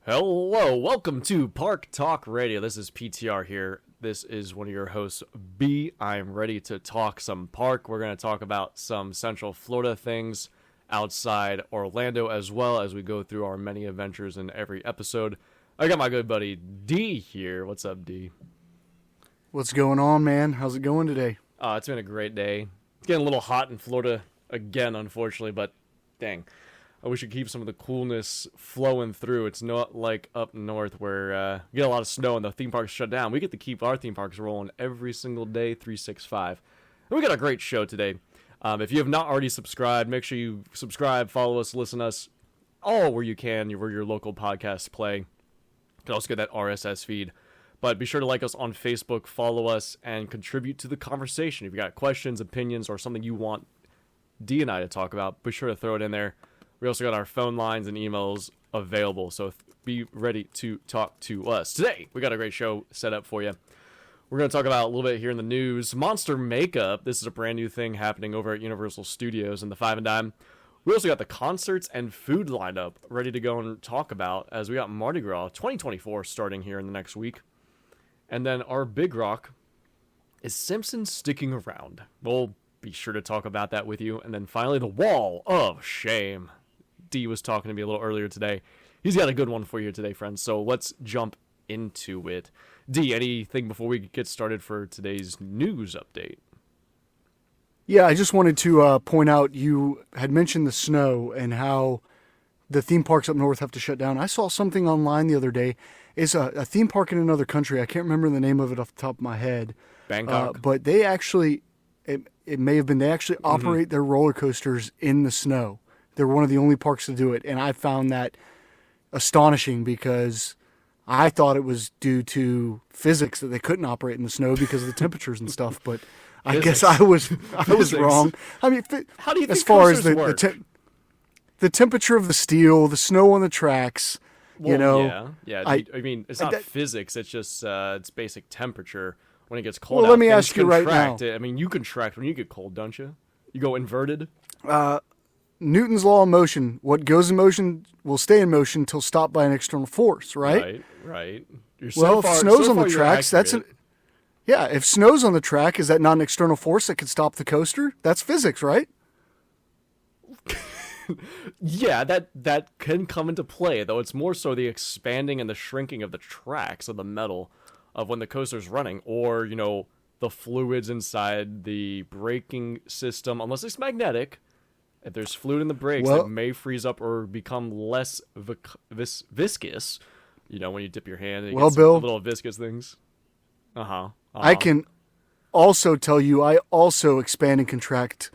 Hello, welcome to Park Talk Radio. This is PTR here. This is one of your hosts, B. I'm ready to talk some park. We're going to talk about some Central Florida things outside Orlando, as well as we go through our many adventures in every episode. I got my good buddy D here. What's up, D? What's going on, man? How's it going today? It's been a great day. It's getting a little hot in Florida again, unfortunately, but dang. I wish we could keep some of the coolness flowing through. It's not like up north where you get a lot of snow and the theme parks shut down. We get to keep our theme parks rolling every single day, 365. And we got a great show today. If you have not already subscribed, make sure you subscribe, follow us, listen to us all where you can, where your local podcasts play. You can also get that RSS feed. But be sure to like us on Facebook, follow us, and contribute to the conversation. If you got questions, opinions, or something you want D and I to talk about, be sure to throw it in there. We also got our phone lines and emails available, so be ready to talk to us. Today, we got a great show set up for you. We're going to talk about a little bit here in the news. Monster Makeup. This is a brand new thing happening over at Universal Studios in the Five and Dime. We also got the concerts and food lineup ready to go and talk about, as we got Mardi Gras 2024 starting here in the next week. And then our big rock is Simpsons sticking around. We'll be sure to talk about that with you. And then finally, the Wall of Shame. D was talking to me a little earlier today. He's got a good one for you today, friends. So let's jump into it. D, anything before we get started for today's news update? Yeah, I just wanted to point out you had mentioned the snow and how the theme parks up north have to shut down. I saw something online the other day. It's a theme park in another country. I can't remember the name of it off the top of my head. Bangkok? But they actually, it may have been, they actually operate their roller coasters in the snow. They're one of the only parks to do it, and I found that astonishing because I thought it was due to physics that they couldn't operate in the snow because of the temperatures and stuff. But I guess I was wrong. I mean, how do you think as far as the temperature of the steel, the snow on the tracks, yeah. I mean, it's not physics. It's just it's basic temperature. When it gets cold, well, let me ask you right now. I mean, you contract when you get cold, don't you? You go inverted. Newton's law of motion. What goes in motion will stay in motion until stopped by an external force, right? Right. If snow's on the tracks, if snow's on the track, is that not an external force that could stop the coaster? That's physics, right? Yeah, that can come into play, though it's more so the expanding and the shrinking of the tracks of the metal of when the coaster's running, or, the fluids inside the braking system, unless it's magnetic. If there's fluid in the brakes, it may freeze up or become less viscous. When you dip your hand, and Bill, little viscous things. I can also tell you, I also expand and contract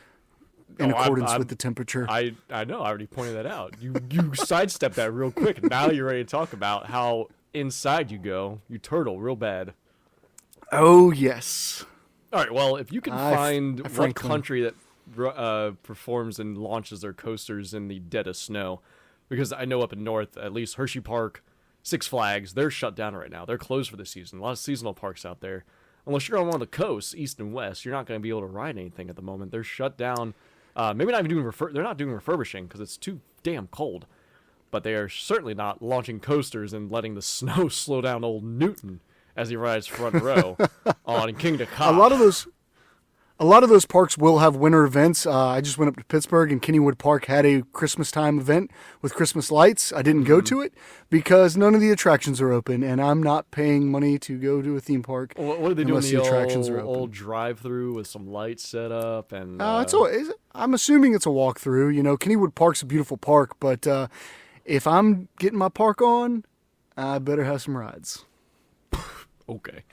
in accordance with the temperature. I know. I already pointed that out. You sidestepped that real quick. Now you're ready to talk about how inside you go. You turtle real bad. Oh, yes. All right. Well, if you can find one country that performs and launches their coasters in the dead of snow, because I know up in north, at least Hershey Park, Six Flags, they're shut down right now. They're closed for the season. A lot of seasonal parks out there. Unless you're on one of the coasts, east and west, you're not going to be able to ride anything at the moment. They're shut down. Maybe not even doing they're not doing refurbishing because it's too damn cold. But they are certainly not launching coasters and letting the snow slow down old Newton as he rides front row on King to Cop. A lot of those parks will have winter events. I just went up to Pittsburgh, and Kennywood Park had a Christmas time event with Christmas lights. I didn't go to it because none of the attractions are open, and I'm not paying money to go to a theme park. What are they doing? The old drive-through with some lights set up, and I'm assuming it's a walkthrough. Kennywood Park's a beautiful park, but if I'm getting my park on, I better have some rides. Okay.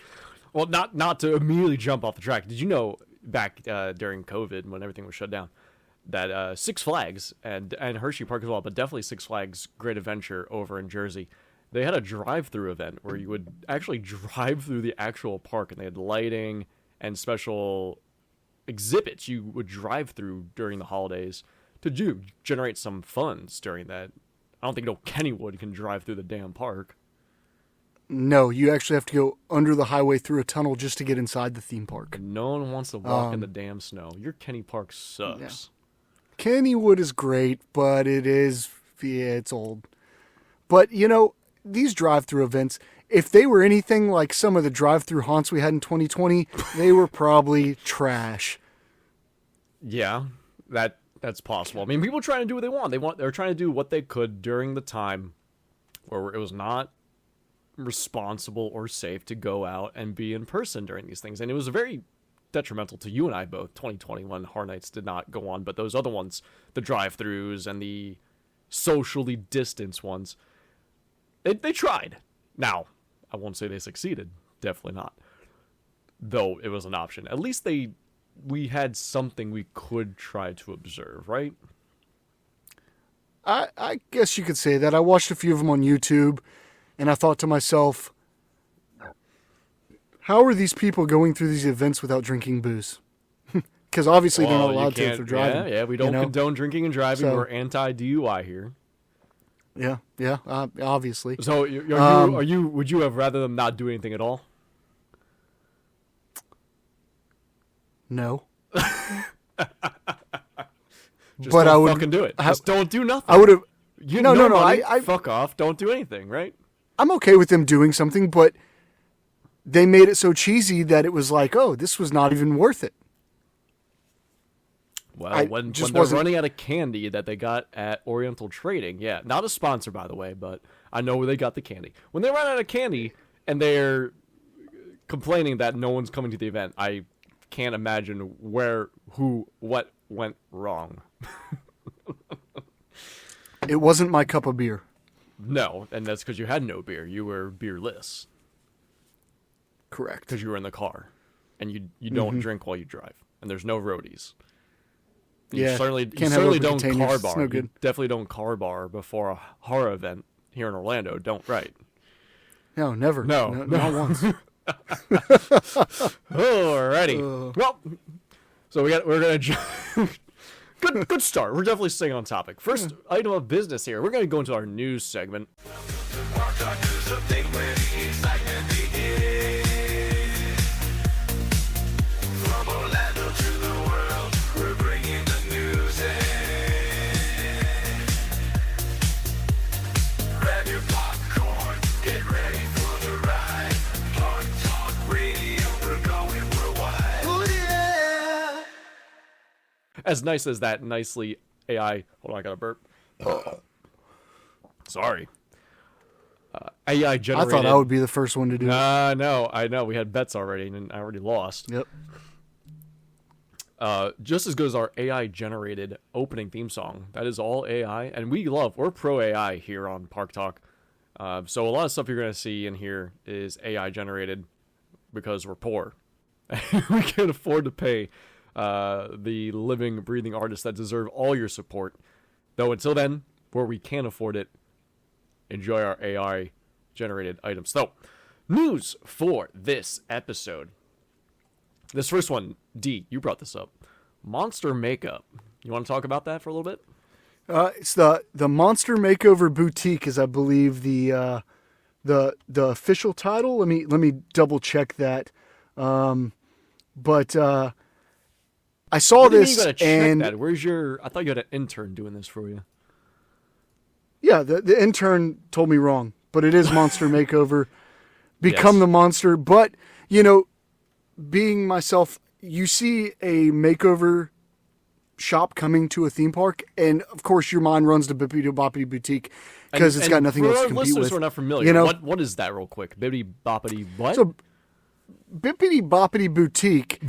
Well, not to immediately jump off the track. Did you know? Back during COVID, when everything was shut down, that Six Flags and Hershey Park as well, but definitely Six Flags Great Adventure over in Jersey, they had a drive-through event where you would actually drive through the actual park, and they had lighting and special exhibits you would drive through during the holidays to generate some funds during that. I don't think Kennywood can drive through the damn park. No, you actually have to go under the highway through a tunnel just to get inside the theme park. No one wants to walk in the damn snow. Your Kenny Park sucks. Yeah. Kennywood is great, but it's old. But, these drive-through events, if they were anything like some of the drive-through haunts we had in 2020, they were probably trash. Yeah, that's possible. I mean, people trying to do what they want. They're trying to do what they could during the time where it was not responsible or safe to go out and be in person during these things. And it was very detrimental to you and I both. 2021 Horror Nights did not go on, but those other ones, the drive-throughs and the socially distanced ones, they tried. Now, I won't say they succeeded. Definitely not. Though it was an option. At least we had something we could try to observe, right? I guess you could say that. I watched a few of them on YouTube, and I thought to myself, how are these people going through these events without drinking booze? Because obviously they're not allowed to if they're driving. Yeah, we don't condone drinking and driving. So, we're anti-DUI here. Yeah, obviously. So would you have rather them not do anything at all? No. Just but don't fucking do it. Just don't do nothing. I would have. No. I fuck off. Don't do anything, right? I'm okay with them doing something, but they made it so cheesy that it was like, oh, this was not even worth it. Well, when they're running out of candy that they got at Oriental Trading, yeah, not a sponsor, by the way, but I know where they got the candy. When they run out of candy and they're complaining that no one's coming to the event, I can't imagine what went wrong. It wasn't my cup of beer. No, and that's because you had no beer. You were beerless. Correct. Because you were in the car, and you don't drink while you drive, and there's no roadies. You certainly don't car bar. No good. You definitely don't car bar before a horror event here in Orlando. Don't, right? No, never. No. Not once. Alrighty. Well, so we're gonna good start. We're definitely staying on topic. First item of business here. We're gonna go into our news segment. As nice as that nicely AI... Hold on, I got a burp. Sorry. AI generated... I thought I would be the first one to do it. No, I know. We had bets already, and I already lost. Yep. Just as good as our AI-generated opening theme song. That is all AI, and we're pro-AI here on Park Talk. So a lot of stuff you're going to see in here is AI-generated because we're poor. We can't afford to pay... the living, breathing artists that deserve all your support. Though until then, where we can afford it, enjoy our AI-generated items. So, news for this episode. This first one, D, you brought this up. Monster makeup. You want to talk about that for a little bit? It's the Monster Makeover Boutique is, I believe, the official title. Let me double check that. But I saw this, you gotta check that. Where's your? I thought you had an intern doing this for you. Yeah, the intern told me wrong, but it is Monster Makeover. Become the monster, but being myself, you see a makeover shop coming to a theme park, and of course your mind runs to Bibbidi Boppidi Boutique because it's got nothing else to compete with. For our listeners who are not familiar, what is that real quick? Bibbidi Boppidi what? So, Bibbidi Boppidi Boutique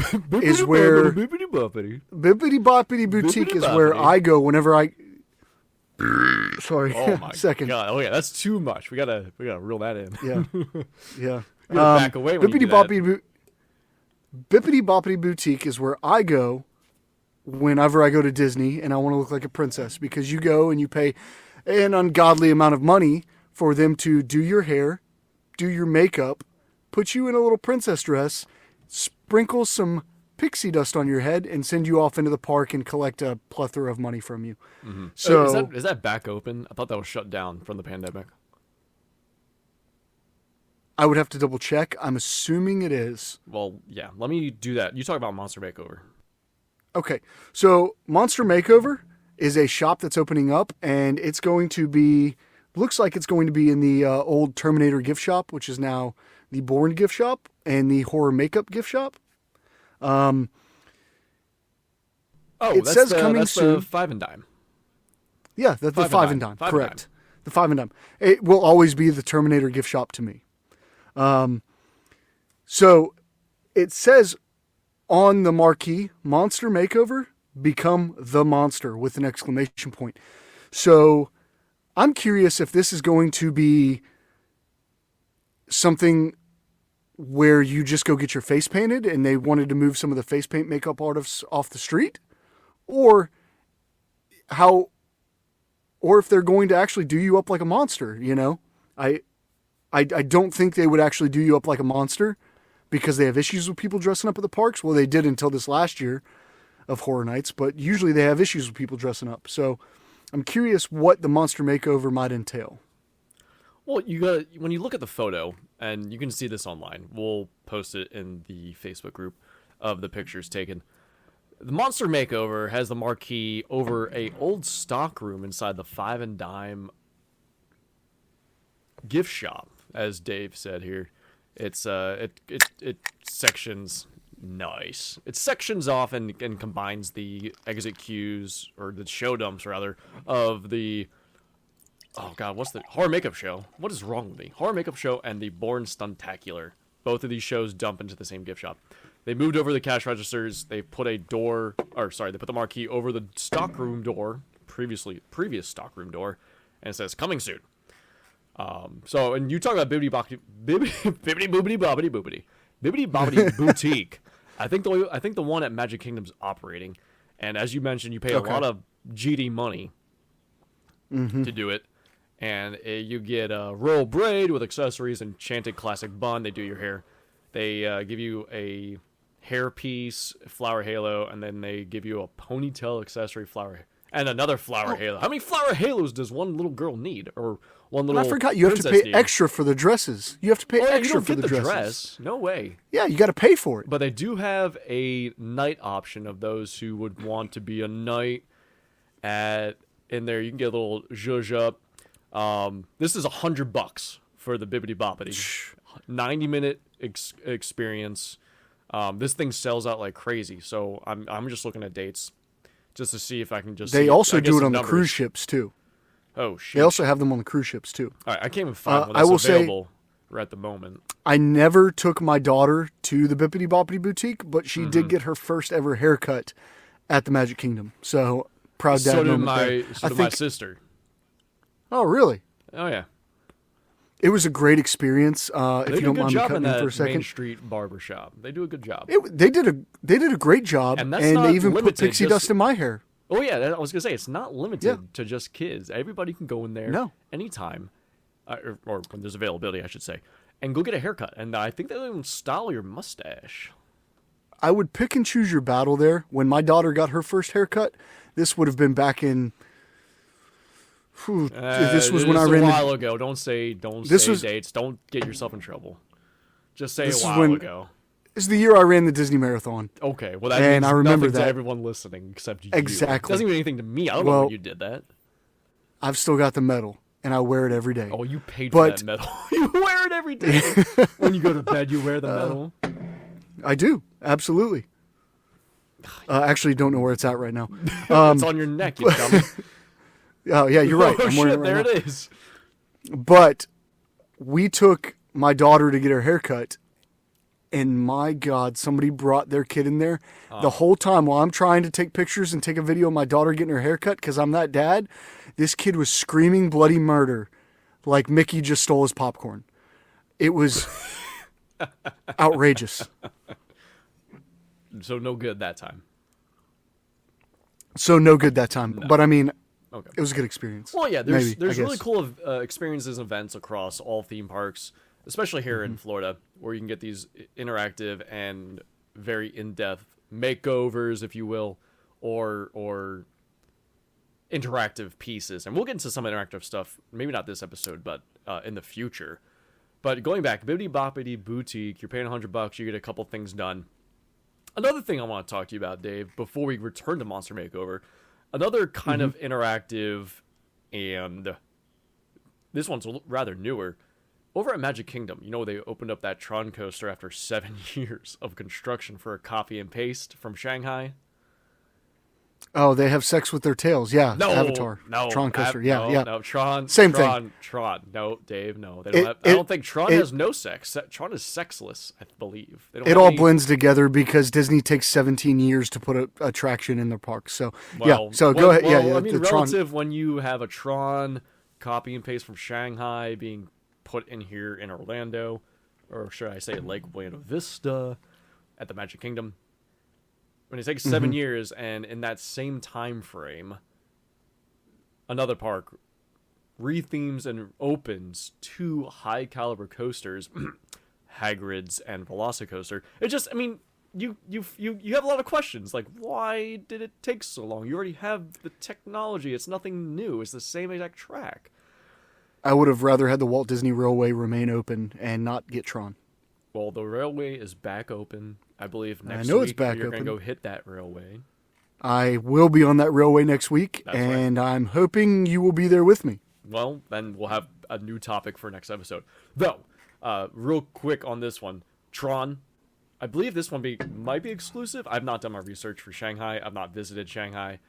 is where Bibbidi Boppidi Boutique is where I go whenever I. Sorry, oh my second. God! Oh yeah, that's too much. We gotta reel that in. Yeah. Back away when Bibbidi Boppidi Boutique is where I go whenever I go to Disney and I want to look like a princess, because you go and you pay an ungodly amount of money for them to do your hair, do your makeup, put you in a little princess dress, sprinkle some pixie dust on your head, and send you off into the park and collect a plethora of money from you. Mm-hmm. So is that back open? I thought that was shut down from the pandemic. I would have to double check. I'm assuming it is. Well, yeah. Let me do that. You talk about Monster Makeover. Okay. So Monster Makeover is a shop that's opening up, and it's going to be looks like it's going to be in the old Terminator gift shop, which is now the Bourne gift shop and the horror makeup gift shop. It says coming soon. The Five and Dime. Yeah, the Five and Dime. Correct. The Five and Dime. It will always be the Terminator gift shop to me. So it says on the marquee, Monster Makeover, become the monster with an exclamation point. So I'm curious if this is going to be something where you just go get your face painted and they wanted to move some of the face paint makeup artists off the street, or if they're going to actually do you up like a monster, you know? I don't think they would actually do you up like a monster because they have issues with people dressing up at the parks. Well, they did until this last year of Horror Nights, but usually they have issues with people dressing up. So I'm curious what the monster makeover might entail. Well, when you look at the photo, and you can see this online, we'll post it in the Facebook group of the pictures taken. The monster makeover has the marquee over a old stock room inside the Five and Dime gift shop, as Dave said here. It's it sections nice. It sections off and combines the exit queues, or the show dumps rather, of the what's the horror makeup show? What is wrong with me? Horror makeup show and the Bourne Stuntacular. Both of these shows dump into the same gift shop. They moved over the cash registers. They put they put the marquee over the stockroom door, previous stockroom door, and it says coming soon. So, and you talk about Bibbidi Bobbidi Boopidi, Bibbidi Bobbidi Boutique. I think the one at Magic Kingdom's operating, and as you mentioned, you pay a lot of GD money to do it, and you get a royal braid with accessories, enchanted classic bun. They do your hair. They give you a hairpiece, flower halo, and then they give you a ponytail accessory flower and another flower halo. How many flower halos does one little girl need, or one little? I forgot you have to pay extra for the dresses. You have to pay extra for the dresses. Dress. No way. Yeah, you got to pay for it. But they do have a night option of those who would want to be a knight in there. You can get a little zhuzh up. This is $100 for the Bibbidi Boppidi. 90-minute experience. This thing sells out like crazy, so I'm just looking at dates just to see if I can just. They also do it on the cruise ships too. Oh shit! They also have them on the cruise ships too. All right, I can't even find one that's available right at the moment. I never took my daughter to the Bibbidi Boppidi Boutique, but she did get her first ever haircut at the Magic Kingdom. So proud dad moment. So did my sister. Oh really? Oh yeah. It was a great experience. If you don't mind me cutting in for a second, Main Street barbershop. They do a good job. They did a great job, and they even put pixie dust in my hair. Oh yeah, I was gonna say it's not limited to just kids. Everybody can go in there anytime, or when there's availability, I should say, and go get a haircut. And I think they'll even style your mustache. I would pick and choose your battle there. When my daughter got her first haircut, this would have been back in. This was when I ran. A while ago. Don't say dates. Don't get yourself in trouble. Just say a while ago. This is the year I ran the Disney Marathon. Okay, well that means nothing to everyone listening except you. Exactly. It doesn't mean anything to me. I don't know when you did that. I've still got the medal, and I wear it every day. Oh, you paid for that medal. You wear it every day. When you go to bed, you wear the medal. I do, absolutely. Actually, don't know where it's at right now. It's on your neck, you dummy. Oh, yeah, you're right. I'm wearing it right now. It is. But we took my daughter to get her haircut, and my God, somebody brought their kid in there. The whole time while I'm trying to take pictures and take a video of my daughter getting her haircut, because I'm that dad, this kid was screaming bloody murder like Mickey just stole his popcorn. It was outrageous. So no good that time. No. But I mean... Okay. It was a good experience. Well, yeah, there's really cool experiences and events across all theme parks, especially here in Florida, where you can get these interactive and very in-depth makeovers, if you will, or interactive pieces. And we'll get into some interactive stuff, maybe not this episode, but in the future. But going back, Bibbidi Boppidi Boutique, you're paying $100, you get a couple things done. Another thing I want to talk to you about, Dave, before we return to Monster Makeover. Another kind of interactive and this one's rather newer. Over at Magic Kingdom, they opened up that Tron coaster after 7 years of construction for a copy and paste from Shanghai. Oh, they have sex with their tails. Yeah, No, Avatar. no, Tron coaster. Yeah. No, Tron. Same thing. Tron. No, Dave. No, they don't. I don't think Tron has no sex. Tron is sexless, I believe. It all blends together because Disney takes 17 years to put an attraction in their park. So go ahead. Well, I mean, relative when you have a Tron copy and paste from Shanghai being put in here in Orlando, or should I say Lake Buena Vista at the Magic Kingdom. When it takes 7 years, and in that same time frame, another park rethemes and opens 2 high caliber coasters, Hagrid's and Velocicoaster. It just, I mean, you have a lot of questions, like, why did it take so long? You already have the technology. It's nothing new. It's the same exact track. I would have rather had the Walt Disney Railway remain open and not get Tron. Well, the railway is back open. I believe next week it's back you're going to go hit that railway. I will be on that railway next week, and right. I'm hoping you will be there with me. Well, then we'll have a new topic for next episode. Though, real quick on this one, Tron, I believe this one might be exclusive. I've not done my research for Shanghai. I've not visited Shanghai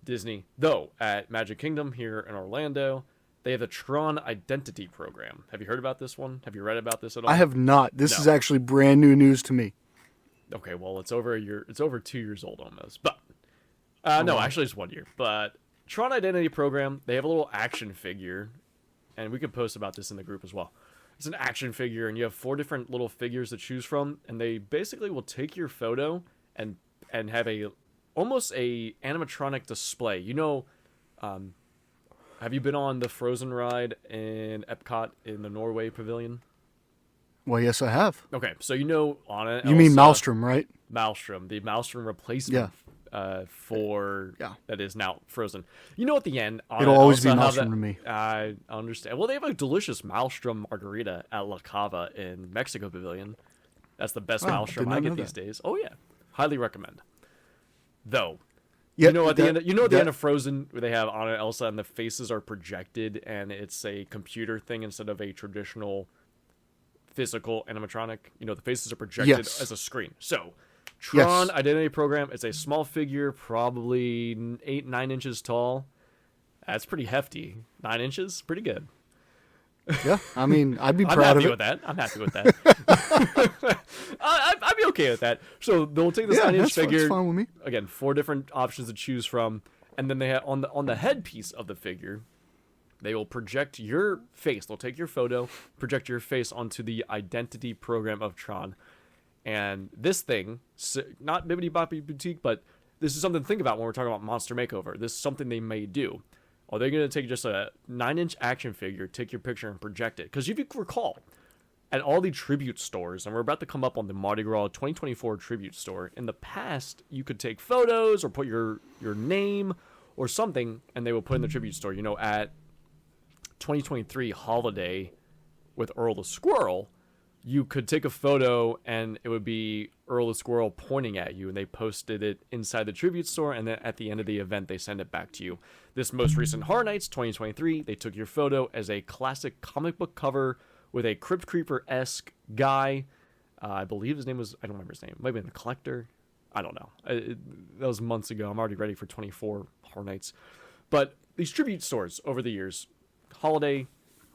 Disney. Though, at Magic Kingdom here in Orlando, they have the Tron Identity Program. Have you heard about this one? Have you read about this at all? I have not. This is actually brand new news to me. Okay, well, it's over 2 years old almost. But no, actually it's 1 year. But Tron Identity Program, they have a little action figure, and we can post about this in the group as well. It's an action figure, and you have 4 different little figures to choose from, and they basically will take your photo and have almost a animatronic display. Have you been on the Frozen ride in Epcot in the Norway Pavilion? Well, yes, I have. Okay, so on it. You mean Maelstrom, right? Maelstrom, the Maelstrom replacement that is now Frozen. At the end, it'll always be Maelstrom to me. I understand. Well, they have a delicious Maelstrom margarita at La Cava in Mexico Pavilion. That's the best Maelstrom I get these days. Oh yeah, highly recommend. Though. At the end of Frozen, where they have Anna and Elsa, and the faces are projected, and it's a computer thing instead of a traditional physical animatronic. The faces are projected as a screen. So, Tron Identity Program, it's a small figure, probably 8-9 inches tall. That's pretty hefty. 9 inches, pretty good. Yeah, I mean, I'd be proud of it. I'm happy with that. I'd be okay with that. So they'll take this 9-inch figure. That's fine with me. Again, 4 different options to choose from, and then they have on the headpiece of the figure, they will project your face. They'll take your photo, project your face onto the identity program of Tron, and this thing, not Bibbidi Boppidi Boutique, but this is something to think about when we're talking about Monster Makeover. This is something they may do. Are they going to take just a 9-inch action figure, take your picture, and project it? Because if you recall, at all the tribute stores, and we're about to come up on the Mardi Gras 2024 tribute store, in the past, you could take photos or put your name or something, and they will put in the tribute store. At 2023 Holiday with Earl the Squirrel, you could take a photo, and it would be Earl the Squirrel pointing at you, and they posted it inside the tribute store, and then at the end of the event, they send it back to you. This most recent Horror Nights 2023, they took your photo as a classic comic book cover with a Crypt Creeper-esque guy. I believe his name was, I don't remember his name. It might have been the Collector. I don't know. That was months ago. I'm already ready for 24 Horror Nights. But these tribute stores over the years, Holiday,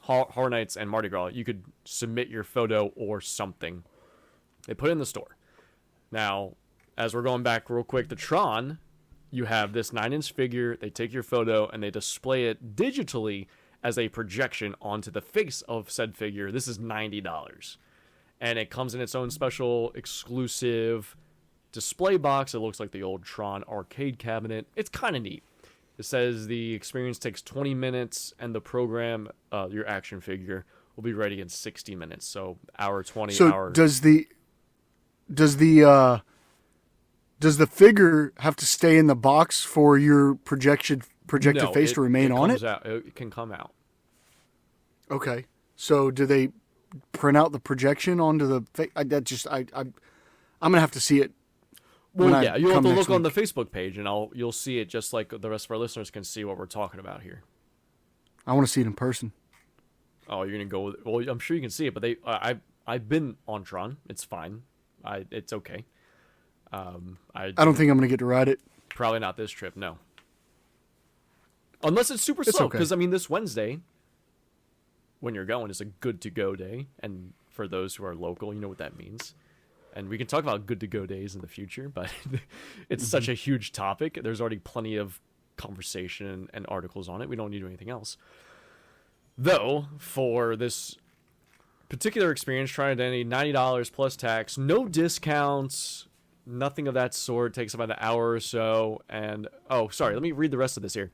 Horror Nights, and Mardi Gras, you could submit your photo or something. They put it in the store. Now, as we're going back real quick to Tron, you have this 9-inch figure, they take your photo, and they display it digitally as a projection onto the face of said figure. This is $90. And it comes in its own special exclusive display box. It looks like the old Tron arcade cabinet. It's kind of neat. It says the experience takes 20 minutes, and the program, your action figure, will be ready in 60 minutes. So hour 20. So does the figure have to stay in the box for your projected face to remain on it? It can come out. Okay. So do they print out the projection onto the face? I'm gonna have to see it. Well, yeah, you'll have to look on the Facebook page, and you'll see it just like the rest of our listeners can see what we're talking about here. I want to see it in person. Oh, you're gonna go with, well, I'm sure you can see it, but I've been on Tron. It's fine. It's okay. I don't think I'm gonna get to ride it. Probably not this trip, no. Unless it's super slow, because I mean, this Wednesday, when you're going, is a good to go day, and for those who are local, you know what that means. And we can talk about good to go days in the future, but it's such a huge topic. There's already plenty of conversation and articles on it. We don't need to do anything else. Though, for this particular experience, Tron Identity, $90 plus tax, no discounts, nothing of that sort. Takes about an hour or so. And let me read the rest of this here.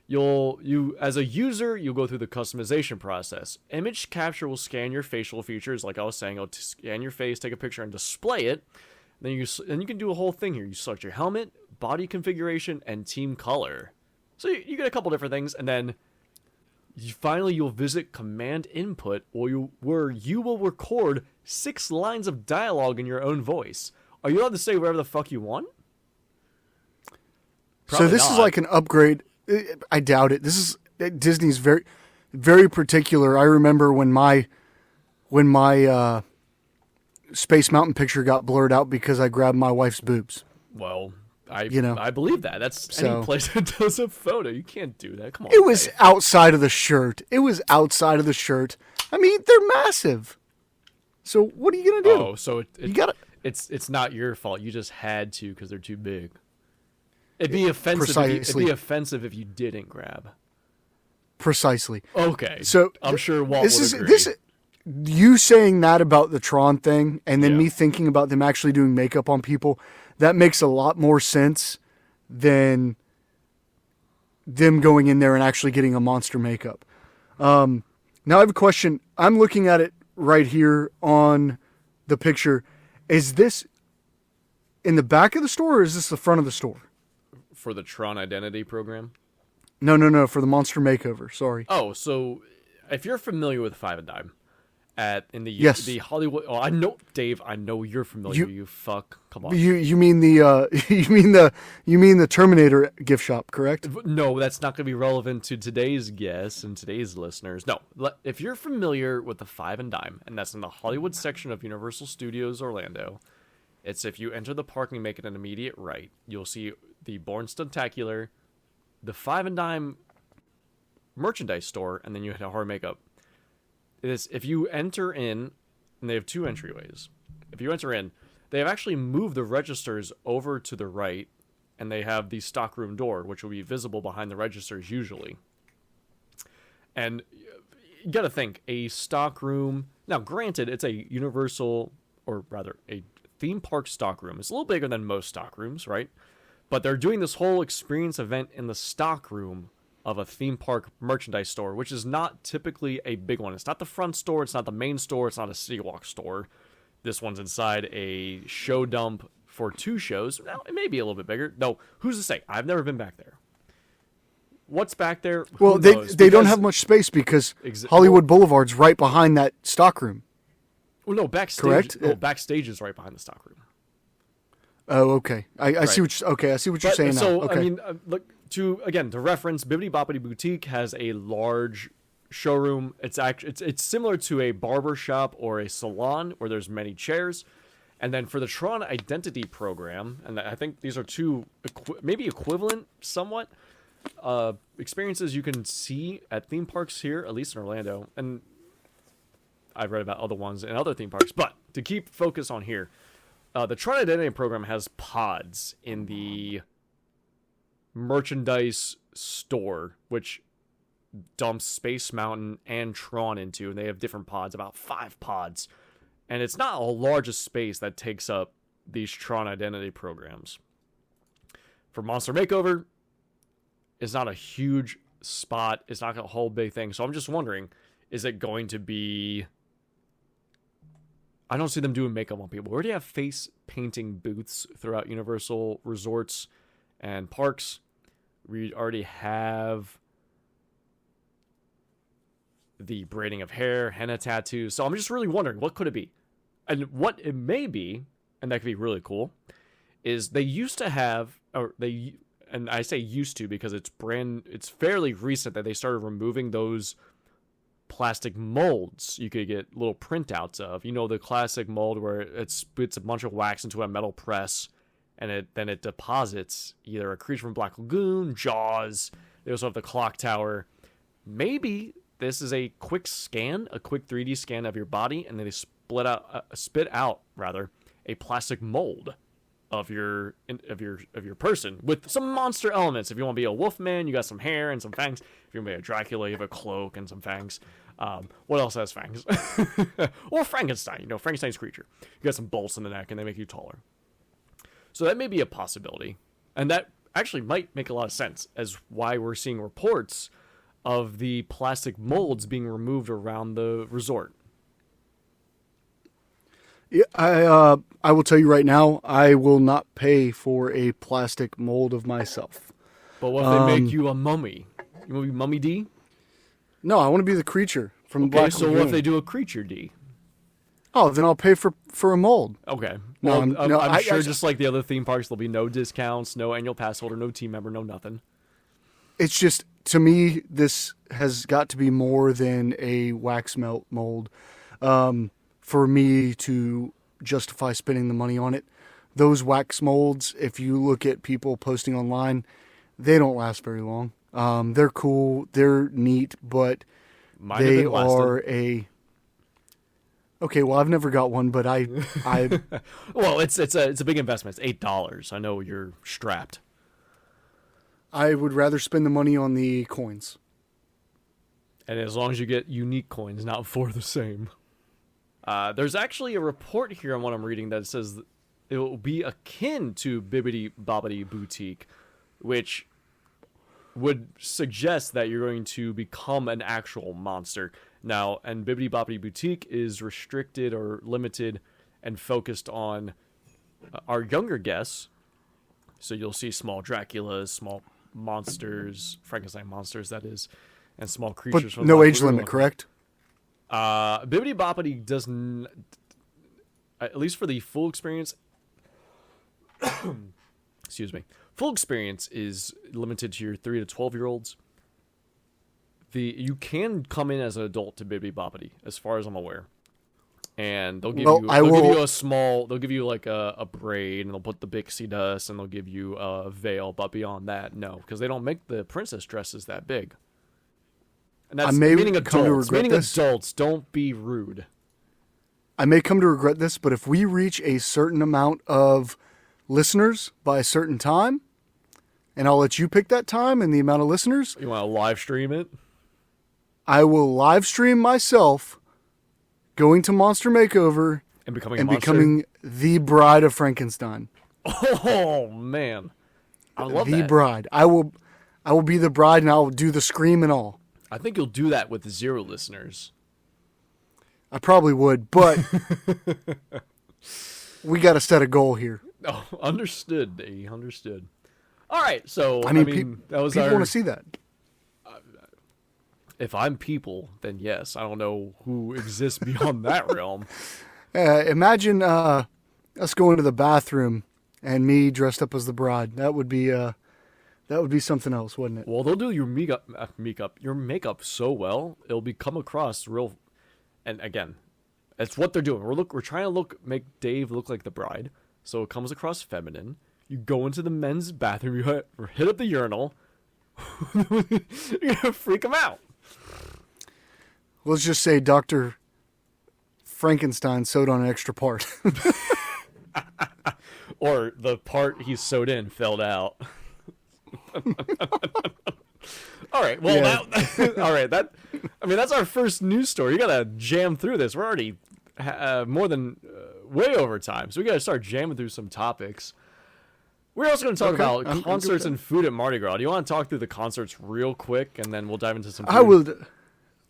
You as a user, you'll go through the customization process. Image capture will scan your facial features, like I was saying. It'll scan your face, take a picture, and display it. Then you can do a whole thing here. You select your helmet, body configuration, and team color. So you get a couple different things, and then you'll visit command input, where you will record 6 lines of dialogue in your own voice. Are you allowed to say whatever the fuck you want? Probably so this is like an upgrade. I doubt it. Disney's very, very particular. I remember when my Space Mountain picture got blurred out because I grabbed my wife's boobs. Well, I believe that. That's any place that does a photo. You can't do that. Come on. It was outside of the shirt. I mean, they're massive. So what are you gonna do? Oh, so it's not your fault. You just had to because they're too big. It'd be offensive if you didn't grab. Precisely. Okay. So I'm sure Walt would agree. You saying that about the Tron thing, and then me thinking about them actually doing makeup on people, that makes a lot more sense than them going in there and actually getting a monster makeup. Now I have a question. I'm looking at it right here on the picture. Is this in the back of the store, or is this the front of the store? For the Tron Identity program? No, for the Monster Makeover, sorry. Oh, so if you're familiar with Five and Dime the Hollywood, I know, Dave, I know you're familiar, you fuck. Come on. You mean the Terminator gift shop, correct? No, that's not going to be relevant to today's guests and today's listeners. No, if you're familiar with the Five and Dime, and that's in the Hollywood section of Universal Studios Orlando, it's if you enter the park and make it an immediate right, you'll see the Born Stuntacular, the Five and Dime merchandise store, and then you hit horror makeup. If you enter in, and they have 2 entryways. If you enter in, they have actually moved the registers over to the right, and they have the stockroom door, which will be visible behind the registers usually. And you got to think, a stockroom. Now, granted, it's a Universal, or rather, a theme park stockroom. It's a little bigger than most stockrooms, right? But they're doing this whole experience event in the stockroom of a theme park merchandise store, which is not typically a big one. It's not the front store. It's not the main store. It's not a City Walk store. This one's inside a show dump for 2 shows. Now, it may be a little bit bigger. No, who's to say? I've never been back there. What's back there? Well, they don't have much space because Hollywood Boulevard's right behind that stockroom. Well, no, backstage. Correct? Oh, backstage is right behind the stockroom. Oh, okay. I see what you're saying now. So, okay. I mean, look, to reference, Bibbidi Boppidi Boutique has a large showroom. It's similar to a barber shop or a salon where there's many chairs. And then for the Tron Identity program, and I think these are 2 maybe equivalent somewhat experiences you can see at theme parks here, at least in Orlando. And I've read about other ones in other theme parks. But to keep focus on here, the Tron Identity program has pods in the merchandise store, which dumps Space Mountain and Tron into, and they have different pods, about 5 pods. And it's not a largest space that takes up these Tron Identity programs. For Monster Makeover, it's not a huge spot. It's not a whole big thing. So I'm just wondering, is it going to be... I don't see them doing makeup on people. We already have face painting booths throughout Universal resorts and parks. We already have the braiding of hair, henna tattoos. So I'm just really wondering, what could it be? And what it may be, and that could be really cool, is they used to have, and I say used to because it's fairly recent that they started removing those plastic molds you could get little printouts of. You know, the classic mold where it spits a bunch of wax into a metal press, and then it deposits either a creature from Black Lagoon, Jaws. They also have the clock tower. Maybe this is a quick 3D scan of your body, and then they spit out a plastic mold of your person with some monster elements. If you want to be a wolfman, you got some hair and some fangs. If you want to be a Dracula, you have a cloak and some fangs. What else has fangs? Or Frankenstein. You know, Frankenstein's creature. You got some bolts in the neck, and they make you taller. So that may be a possibility, and that actually might make a lot of sense as why we're seeing reports of the plastic molds being removed around the resort. Yeah, I will tell you right now, I will not pay for a plastic mold of myself. But what if they make you a mummy? You want to be Mummy D? No, I want to be the creature from Okay, Black so Lagoon. what if they do a creature D? Oh, then I'll pay for a mold. Okay. No, Well, I'm I- sure I- just like the other theme parks, there'll be no discounts, no annual pass holder, no team member, no nothing. It's just, to me, this has got to be more than a wax melt mold for me to justify spending the money on it. Those wax molds, if you look at people posting online, they don't last very long. They're cool, they're neat, but Mine have they been lasting. are a... Okay, well, I've never got one, but I Well, it's a big investment. It's $8. I know you're strapped. I would rather spend the money on the coins. And as long as you get unique coins, not four the same. There's actually a report here on what I'm reading that says it will be akin to Bibbidi Bobbidi Boutique, which would suggest that you're going to become an actual monster. Now, and Bibbidi Bobbidi Boutique is restricted or limited and focused on our younger guests. So you'll see small Draculas, small monsters, Frankenstein monsters, that is, and small creatures. But from no Black age Lagoon. limit, correct? Bibbidi Boppidi doesn't, at least for the full experience. Excuse me. Full experience is limited to your 3 to 12-year-olds. You can come in as an adult to Bibbidi Boppidi, as far as I'm aware. And they'll give you a small, they'll give you like a braid, and they'll put the pixie dust, and they'll give you a veil. But beyond that, no, because they don't make the princess dresses that big. And that's meaning come to adults. regret Meaning this. adults, don't be rude. I may come to regret this, but if we reach a certain amount of listeners by a certain time, and I'll let you pick that time and the amount of listeners, You want to live stream it? I will live stream myself going to Monster Makeover And becoming and a monster? becoming the bride of Frankenstein. Oh, man. I love The that. bride. I will be the bride, and I will do the scream and all. I think you'll do that with 0 listeners. I probably would, but we got to set a goal here. Oh, understood, Dave. Understood. All right, so, I mean, that was people our... want to see that. If I'm people, then yes. I don't know who exists beyond that realm. Imagine us going to the bathroom and me dressed up as the bride. That would be something else, wouldn't it? Well, they'll do your makeup so well, it'll come across real. And again, it's what they're doing. We're trying to make Dave look like the bride, so it comes across feminine. You go into the men's bathroom, you hit up the urinal, you're gonna freak them out. Let's just say Dr. Frankenstein sewed on an extra part. Or the part he sewed in fell out. All right. Well, Yeah. all right. That's our first news story. You gotta jam through this. We're already more than way over time, so we gotta start jamming through some topics. We're also going to talk about I'm concerts good and food at Mardi Gras. Do you want to talk through the concerts real quick, and then we'll dive into some food? I would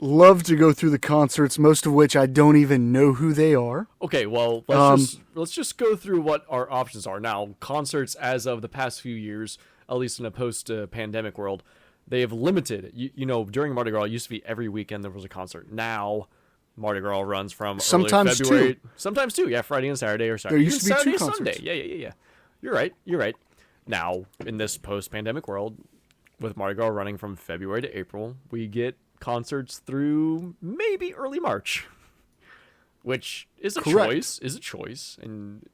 love to go through the concerts, most of which I don't even know who they are. Okay, well, let's just go through what our options are. Now, concerts as of the past few years, at least in a post-pandemic world, they have limited. You know, during Mardi Gras, it used to be every weekend there was a concert. Now, Mardi Gras runs from Sometimes early February. two. Sometimes two, yeah, Friday and Saturday or Saturday. There used to be Saturday, two Sunday. concerts. Yeah. You're right. Now, in this post-pandemic world, with Mardi Gras running from February to April, we get concerts through maybe early March, which is a Correct. choice. Is a choice. And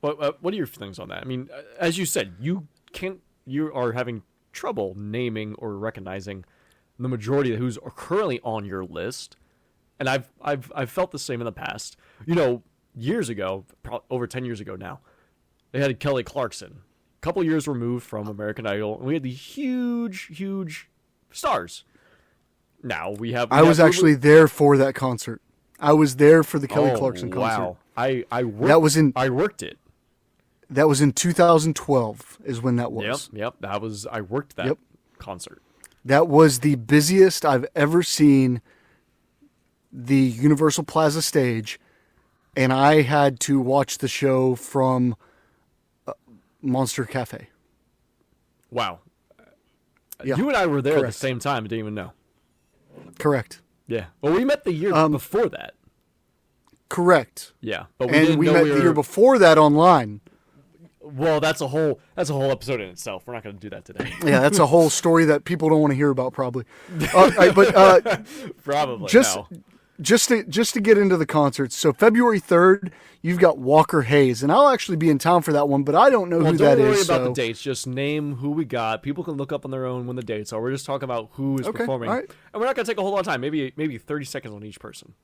what are your feelings on that? I mean, as you said, you are having trouble naming or recognizing the majority of who's currently on your list, and I've felt the same in the past. You know, years ago, over 10 years ago now, they had Kelly Clarkson, a couple years removed from American Idol, and we had these huge stars. Now we have. I was actually there for that concert. I was there for the Kelly Clarkson concert. Wow, I worked. That was in. I worked it. That was in 2012. Is when that was. Yep. That was. I worked that concert. That was the busiest I've ever seen the Universal Plaza stage, and I had to watch the show from Monster Cafe. Wow. Yeah. You and I were there at Correct. the same time. I didn't even know. Correct. Yeah. Well, we met the year before that. Correct. Yeah, but And we met the year before that online. Well, that's a whole episode in itself. We're not going to do that today. Yeah, that's a whole story that people don't want to hear about, probably. But Probably just no. just to get into the concerts. So February 3rd, you've got Walker Hayes, and I'll actually be in town for that one, but I don't know who that is. Don't worry about so. the dates. Just name who we got. People can look up on their own when the dates are. We're just talking about who is performing, all right. and we're not going to take a whole lot of time. Maybe 30 seconds on each person.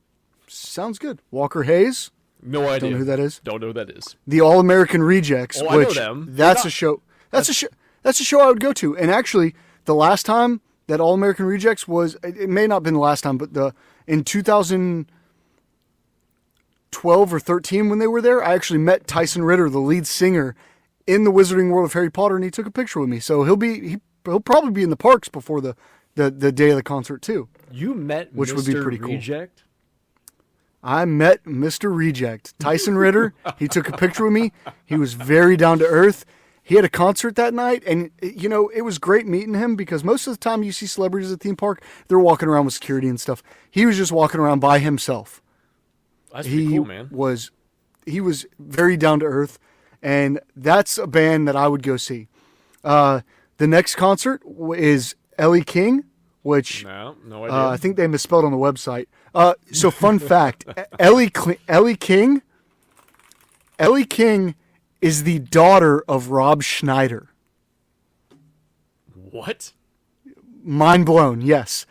Sounds good. Walker Hayes. No idea. Don't know who that is. Don't know who that is. The All American Rejects, Oh, I know which them. that's They're a show. That's a show I would go to. And actually, the last time that All American Rejects was, it may not have been the last time, but in 2012 or 13 when they were there, I actually met Tyson Ritter, the lead singer, in the Wizarding World of Harry Potter, and he took a picture with me. So he'll probably be in the parks before the day of the concert too. You met Which Mr. would be pretty cool. Reject? I met Mr. Reject, Tyson Ritter. He took a picture with me. He was very down to earth. He had a concert that night, and it was great meeting him because most of the time you see celebrities at the theme park, they're walking around with security and stuff. He was just walking around by himself. That's pretty cool, man. He was very down to earth, and that's a band that I would go see. The next concert is Ellie King, which No idea. I think they misspelled on the website. So fun fact, Ellie King is the daughter of Rob Schneider. What? Mind blown, yes.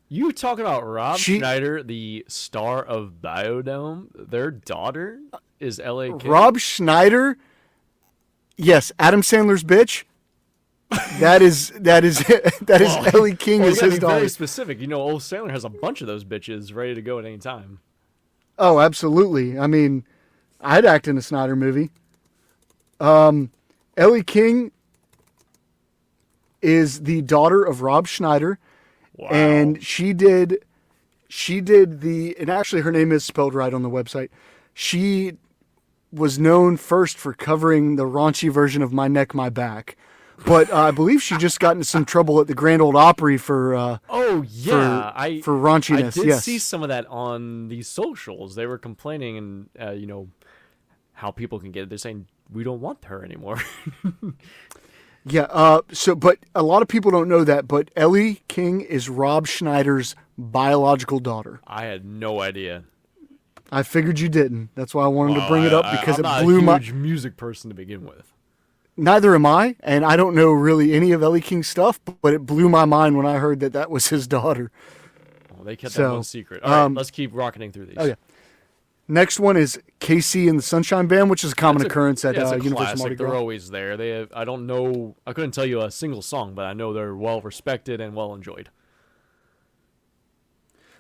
You talking about Rob Schneider, the star of Biodome? Their daughter is L.A. King? Rob Schneider, yes, Adam Sandler's bitch. That is Ellie King is his daughter. Very specific. Old Sandler has a bunch of those bitches ready to go at any time. Oh, absolutely. I mean, I'd act in a Snyder movie. Ellie King is the daughter of Rob Schneider, Wow. and she did and actually her name is spelled right on the website. She was known first for covering the raunchy version of My Neck, My Back. But I believe she just got into some trouble at the Grand Ole Opry for for raunchiness. I did yes. see some of that on the socials. They were complaining and how people can get it. They're saying we don't want her anymore. Yeah. But a lot of people don't know that. But Ellie King is Rob Schneider's biological daughter. I had no idea. I figured you didn't. That's why I wanted to bring it up because I'm it not blew a huge music person to begin with. Neither am I, and I don't know really any of Ellie King's stuff, but it blew my mind when I heard that was his daughter. Well, they kept that one secret. All right, let's keep rocketing through these. Oh, yeah. Next one is KC and the Sunshine Band, which is a common occurrence at it's a Universal classic. Mardi Gras. They're always there. They have, I don't know. I couldn't tell you a single song, but I know they're well respected and well enjoyed.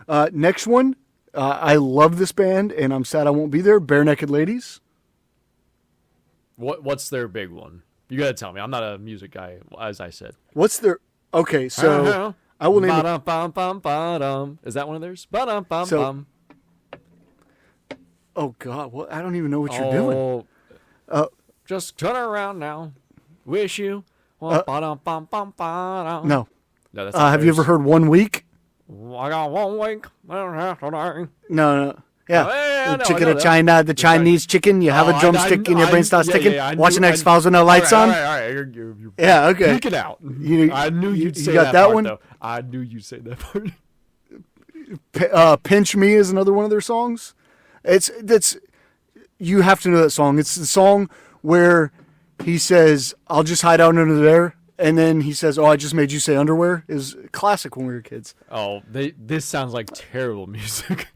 Next one, I love this band, and I'm sad I won't be there. Bare Naked Ladies. What's their big one? You gotta tell me. I'm not a music guy, as I said. What's their... Okay, so I will name it... Is that one of theirs? So- Oh, God, what? I don't even know what you're doing. Just turn around now. Wish you. No. No, that's Have you ever heard One Week? I got 1 week. No. Yeah. Oh, yeah, The chicken of China, the Chinese chicken. You have a drumstick and your brain starts ticking. Watching X-Files with no lights on. All right. You're Yeah, okay. Peek it out. You- I knew you'd you say got that part, one? though. I knew you'd say that part. Pinch Me is another one of their songs. You have to know that song. It's the song where he says, "I'll just hide out under there," and then he says, "Oh, I just made you say underwear." Is classic when we were kids. Oh, this sounds like terrible music.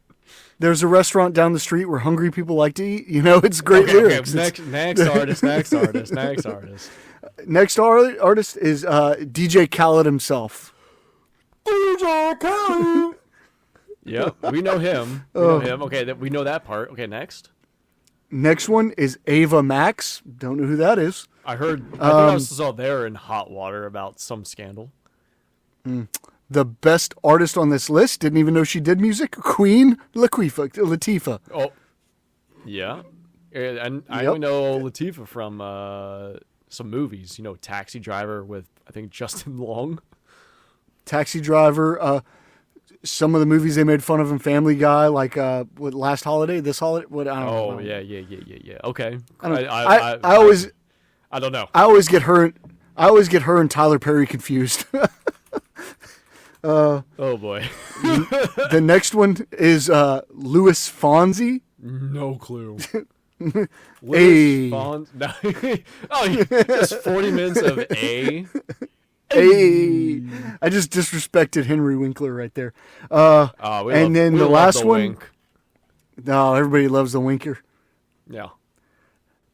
There's a restaurant down the street where hungry people like to eat. You know, it's great lyrics. Okay. Next artist. Next artist. Next artist is DJ Khaled himself. DJ Khaled. Yep, we know him. Okay, we know that part. Okay, next. Next one is Ava Max. Don't know who that is. I think I saw there in Hot Water about some scandal. The best artist on this list, didn't even know she did music, Queen Latifah. Oh, yeah. And I only know Latifah from some movies. You know, Taxi Driver with, I think, Justin Long. Taxi Driver. Some of the movies they made fun of in Family Guy, like what, Last Holiday, This Holiday. What I don't know. Oh, yeah. Okay. I always I don't know. I always get her and Tyler Perry confused. Oh boy. The next one is Louis Fonzi. No clue. Hey. No. Oh, just 40 minutes of A. Hey, I just disrespected Henry Winkler right there. And then the last one. Wink. No, everybody loves the winker. Yeah.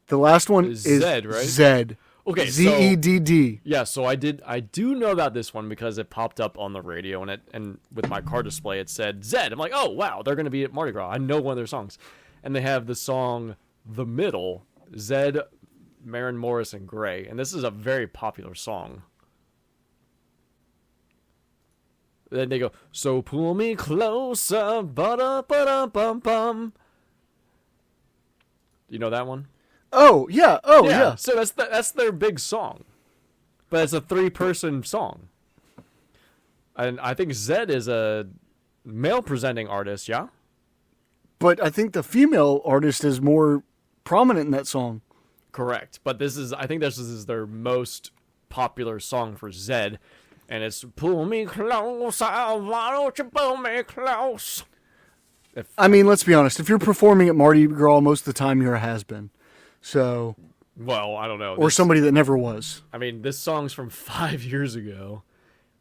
The last one is Zed, right? Zed. Okay, Zedd. Yeah, so I do know about this one because it popped up on the radio and with my car display it said Zed. I'm like, oh wow, they're gonna be at Mardi Gras. I know one of their songs, and they have the song "The Middle," Zed, Maren Morris, and Gray, and this is a very popular song. Then they go, so pull me closer, ba-da-ba-da-bum-bum. You know that one? Oh yeah. Yeah. So that's their big song, but it's a 3-person song, and I think Zed is a male presenting artist. Yeah. But I think the female artist is more prominent in that song. Correct, but I think this is their most popular song for Zed, and it's "Pull Me Close, why don't you pull me close?" I mean, let's be honest. If you're performing at Mardi Gras, most of the time you're a has-been. So. Well, I don't know. Or somebody that never was. I mean, this song's from 5 years ago.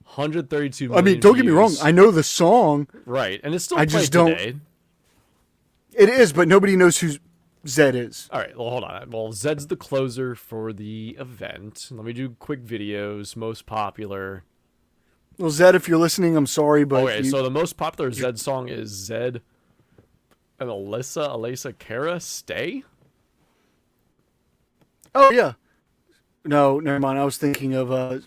132 million I mean, don't get me wrong. views. I know the song. Right, and it's still I played just don't. today. It is, but nobody knows who Zed is. All right, well, hold on. Well, Zed's the closer for the event. Let me do quick videos. Most popular. Well, Zed, if you're listening, I'm sorry, but Okay, so the most popular Zed song is Zed and Alyssa Cara, Stay? Oh yeah. No, never mind. I was thinking of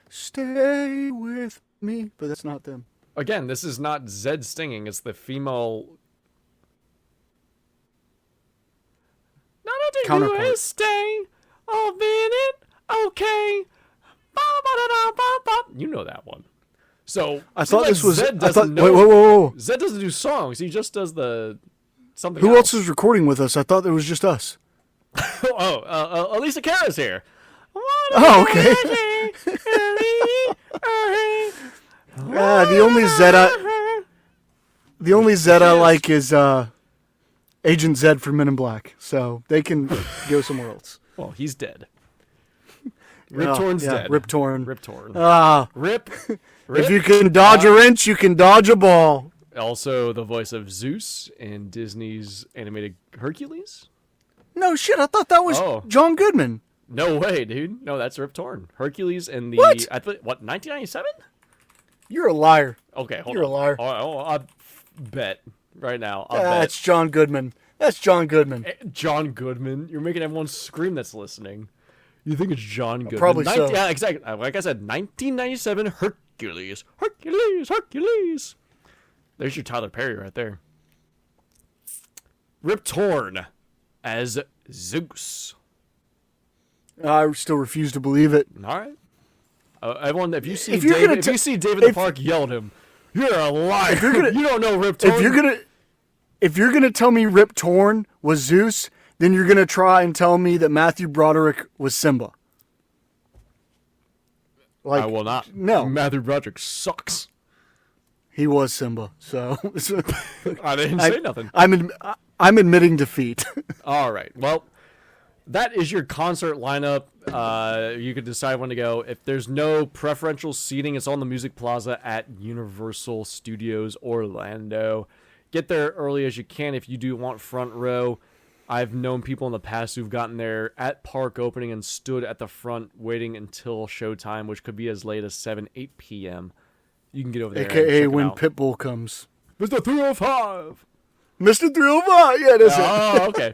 Stay With Me, but that's not them. Again, this is not Zed singing. It's the female. Not a Counterpart. is stay a minute, okay. Ba-ba-da-da-ba-ba. You know that one. So I thought this was. Zed I thought. doesn't know. Whoa. Zed doesn't do songs. He just does the something. Who else is recording with us? I thought it was just us. Alicia Cara's here. Oh, okay. The only Zed I like is Agent Zed from Men in Black. So they can go somewhere else. Well, he's dead. Rip Torn's dead. Rip Torn. Rip Torn. Rip. Rip. If you can dodge a wrench, you can dodge a ball. Also, the voice of Zeus in Disney's animated Hercules. No shit, I thought that was John Goodman. No way, dude. No, that's Rip Torn. Hercules in the What? 1997? You're a liar. Okay, hold You're on. a liar. I'll bet right now. That's John Goodman. That's John Goodman. John Goodman. You're making everyone scream that's listening. You think it's John Goodman? Probably so. Yeah, exactly. Like I said, 1997 Hercules. Hercules. There's your Tyler Perry right there. Rip Torn as Zeus. I still refuse to believe it. All right. Everyone, if you see If you're David, gonna if you see David the Park, yell at him. You're a liar. If you're gonna- You don't know Rip Torn. If you're gonna if you're going to tell me Rip Torn was Zeus, then you're going to try and tell me that Matthew Broderick was Simba. I will not. No. Matthew Broderick sucks. He was Simba, so I didn't say nothing. I'm admitting defeat. All right. Well, that is your concert lineup. You could decide when to go. If there's no preferential seating, it's on the Music Plaza at Universal Studios Orlando. Get there early as you can if you do want front row. I've known people in the past who've gotten there at park opening and stood at the front waiting until showtime, which could be as late as 8 p.m. You can get over there. AKA when Pitbull comes. Mr. 305. Mr. 305. Yeah, that's it. Oh, okay.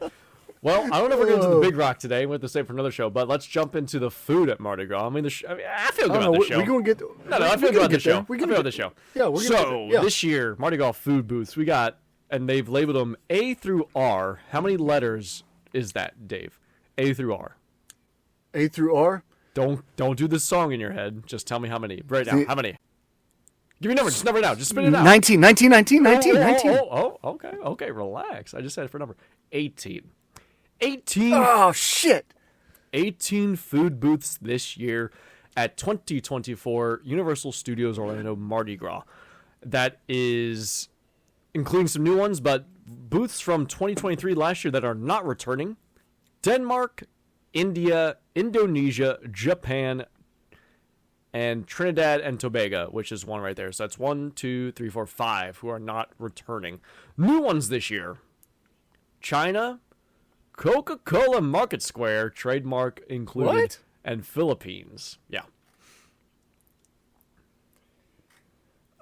Well, I don't know if we're going to do the Big Rock today. We have to save for another show, but let's jump into the food at Mardi Gras. I mean, I feel good about the show. We're going to get... No, I feel good about the show. I feel good about the show. Yeah, we're going to... This year, Mardi Gras food booths, we got, and they've labeled them A through R. How many letters is that, Dave? A through R. A through R? Don't do this song in your head. Just tell me how many. Right now, how many? Give me a number. Just number it out. Just spit it out. 19. Okay. Relax. I just said it for a number. 18. 18. Oh, shit. 18 food booths this year at 2024 Universal Studios Orlando Mardi Gras. That is including some new ones, but booths from 2023 last year that are not returning. Denmark, India, Indonesia, Japan, and Trinidad and Tobago, which is one right there. So that's 1, 2, 3, 4, 5 who are not returning. New ones this year. China, Coca-Cola Market Square, trademark included, what? And Philippines. Yeah.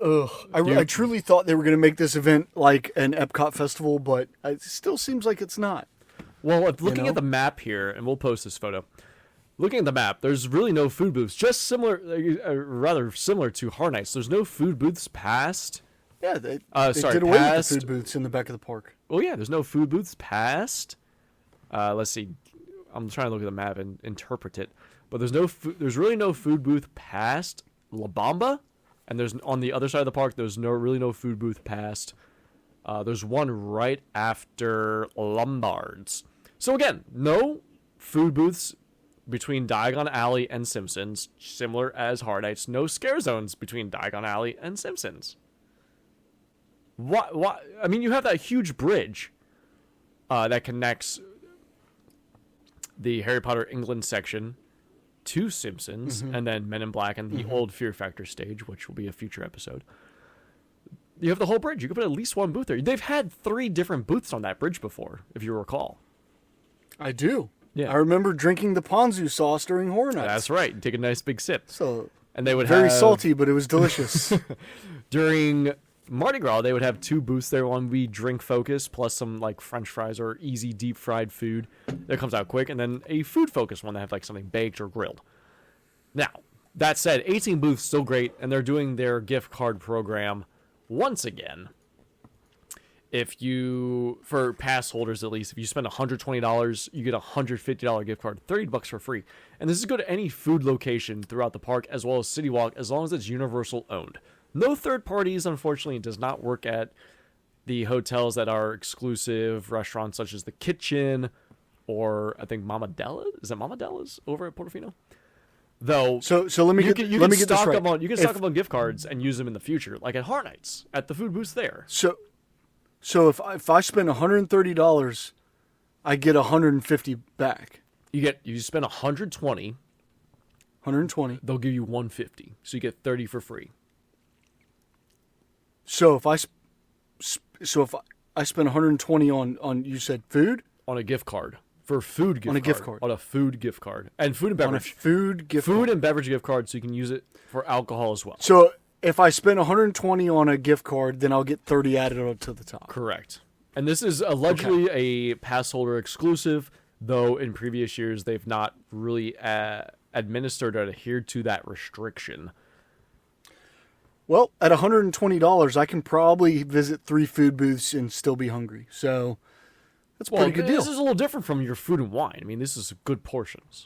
Ugh. I truly thought they were going to make this event like an Epcot festival, but it still seems like it's not. Well, looking at the map here, and we'll post this photo. Looking at the map, there's really no food booths. Just rather similar to Horror Nights. There's no food booths past. Yeah, they did away with the food booths in the back of the park. Oh yeah, there's no food booths past. Let's see. I'm trying to look at the map and interpret it, but there's really no food booth past La Bamba, and there's on the other side of the park. There's really no food booth past. There's one right after Lombard's. So again, no food booths between Diagon Alley and Simpsons, similar as Hard Nights. No scare zones between Diagon Alley and Simpsons. What? I mean, you have that huge bridge that connects the Harry Potter England section to Simpsons, and then Men in Black and the old Fear Factor stage, which will be a future episode. You have the whole bridge. You could put at least one booth there. They've had 3 different booths on that bridge before, if you recall. I do. Yeah. I remember drinking the ponzu sauce during Horror Nights. That's right. You take a nice big sip. So, and they would very salty, but it was delicious. During Mardi Gras, they would have 2 booths there. One would be drink focus, plus some like French fries or easy deep fried food that comes out quick, and then a food focus one that have like something baked or grilled. Now, that said, 18 booths still great, and they're doing their gift card program once again. If you, for pass holders at least, if you spend $120, you get a $150 gift card, $30 for free. And this is good at any food location throughout the park, as well as City Walk, as long as it's Universal owned. No third parties, unfortunately. It does not work at the hotels that are exclusive restaurants, such as the Kitchen, or I think Mama Della. Is it Mama Della's over at Portofino? Though, so let me get this right. You can stock them on gift cards and use them in the future, like at Horror Nights at the food booths there. So if I spend $130, I get $150 back. You spend $120. $120. They'll give you $150, so you get $30 for free. So if I spend $120 on you said food on a gift card for food gift on a card, gift card on a food gift card and food and beverage and beverage gift card, so you can use it for alcohol as well. So if I spend $120 on a gift card, then I'll get $30 added on to the top. Correct. And this is allegedly a pass holder exclusive, though in previous years they've not really administered or adhered to that restriction. Well, at $120, I can probably visit 3 food booths and still be hungry. So that's a pretty good deal. This is a little different from your food and wine. I mean, this is good portions.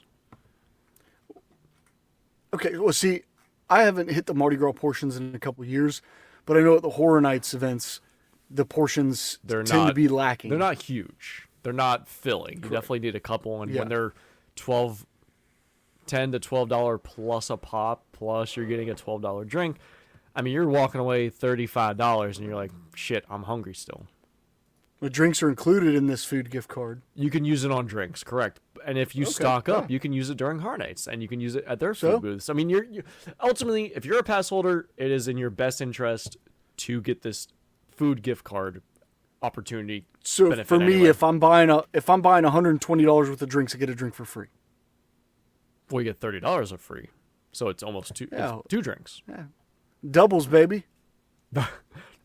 Okay, well, see, I haven't hit the Mardi Gras portions in a couple of years, but I know at the Horror Nights events, the portions They're tend to not- be lacking. They're not huge. They're not filling. You Correct. definitely need a couple, and Yeah. when they're $10 to $12 plus a pop, plus you're getting a $12 drink, I mean, you're walking away $35, and you're like, shit, I'm hungry still. The drinks are included in this food gift card. You can use it on drinks, correct? And if you Okay, stock up, yeah. you can use it during Hard Nights, and you can use it at their So? food booths. I mean, you ultimately, if you're a pass holder, it is in your best interest to get this food gift card opportunity. So benefit for me, anyway. if I'm buying $120 worth of drinks, I get a drink for free. Well, you get $30 of free, so it's almost Yeah. it's two drinks. Doubles, baby.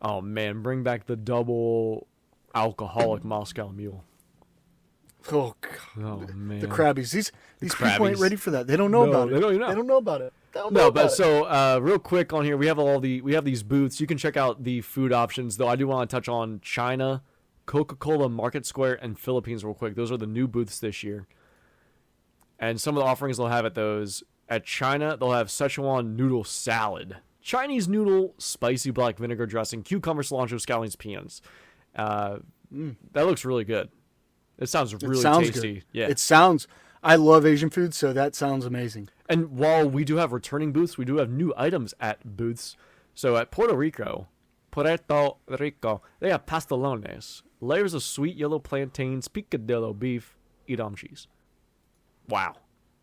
Oh man, bring back the double alcoholic Moscow Mule. Oh God. Oh man, The Krabbies. These people ain't Krabbies. ready for that. They don't know No, about it. they don't even know. They don't know about it. They don't know No, about but it. so real quick on here, we have these booths. You can check out the food options, though. I do want to touch on China, Coca-Cola Market Square, and Philippines real quick. Those are the new booths this year, and some of the offerings they'll have at those. At China, they'll have Szechuan noodle salad, Chinese noodle, spicy black vinegar dressing, cucumber, cilantro, scallions, peanuts. That looks really good. It sounds really sounds tasty. good. Yeah. It sounds. I love Asian food, so that sounds amazing. And while we do have returning booths, we do have new items at booths. So at Puerto Rico, they have pastelones, layers of sweet yellow plantains, picadillo beef, Edam cheese. Wow.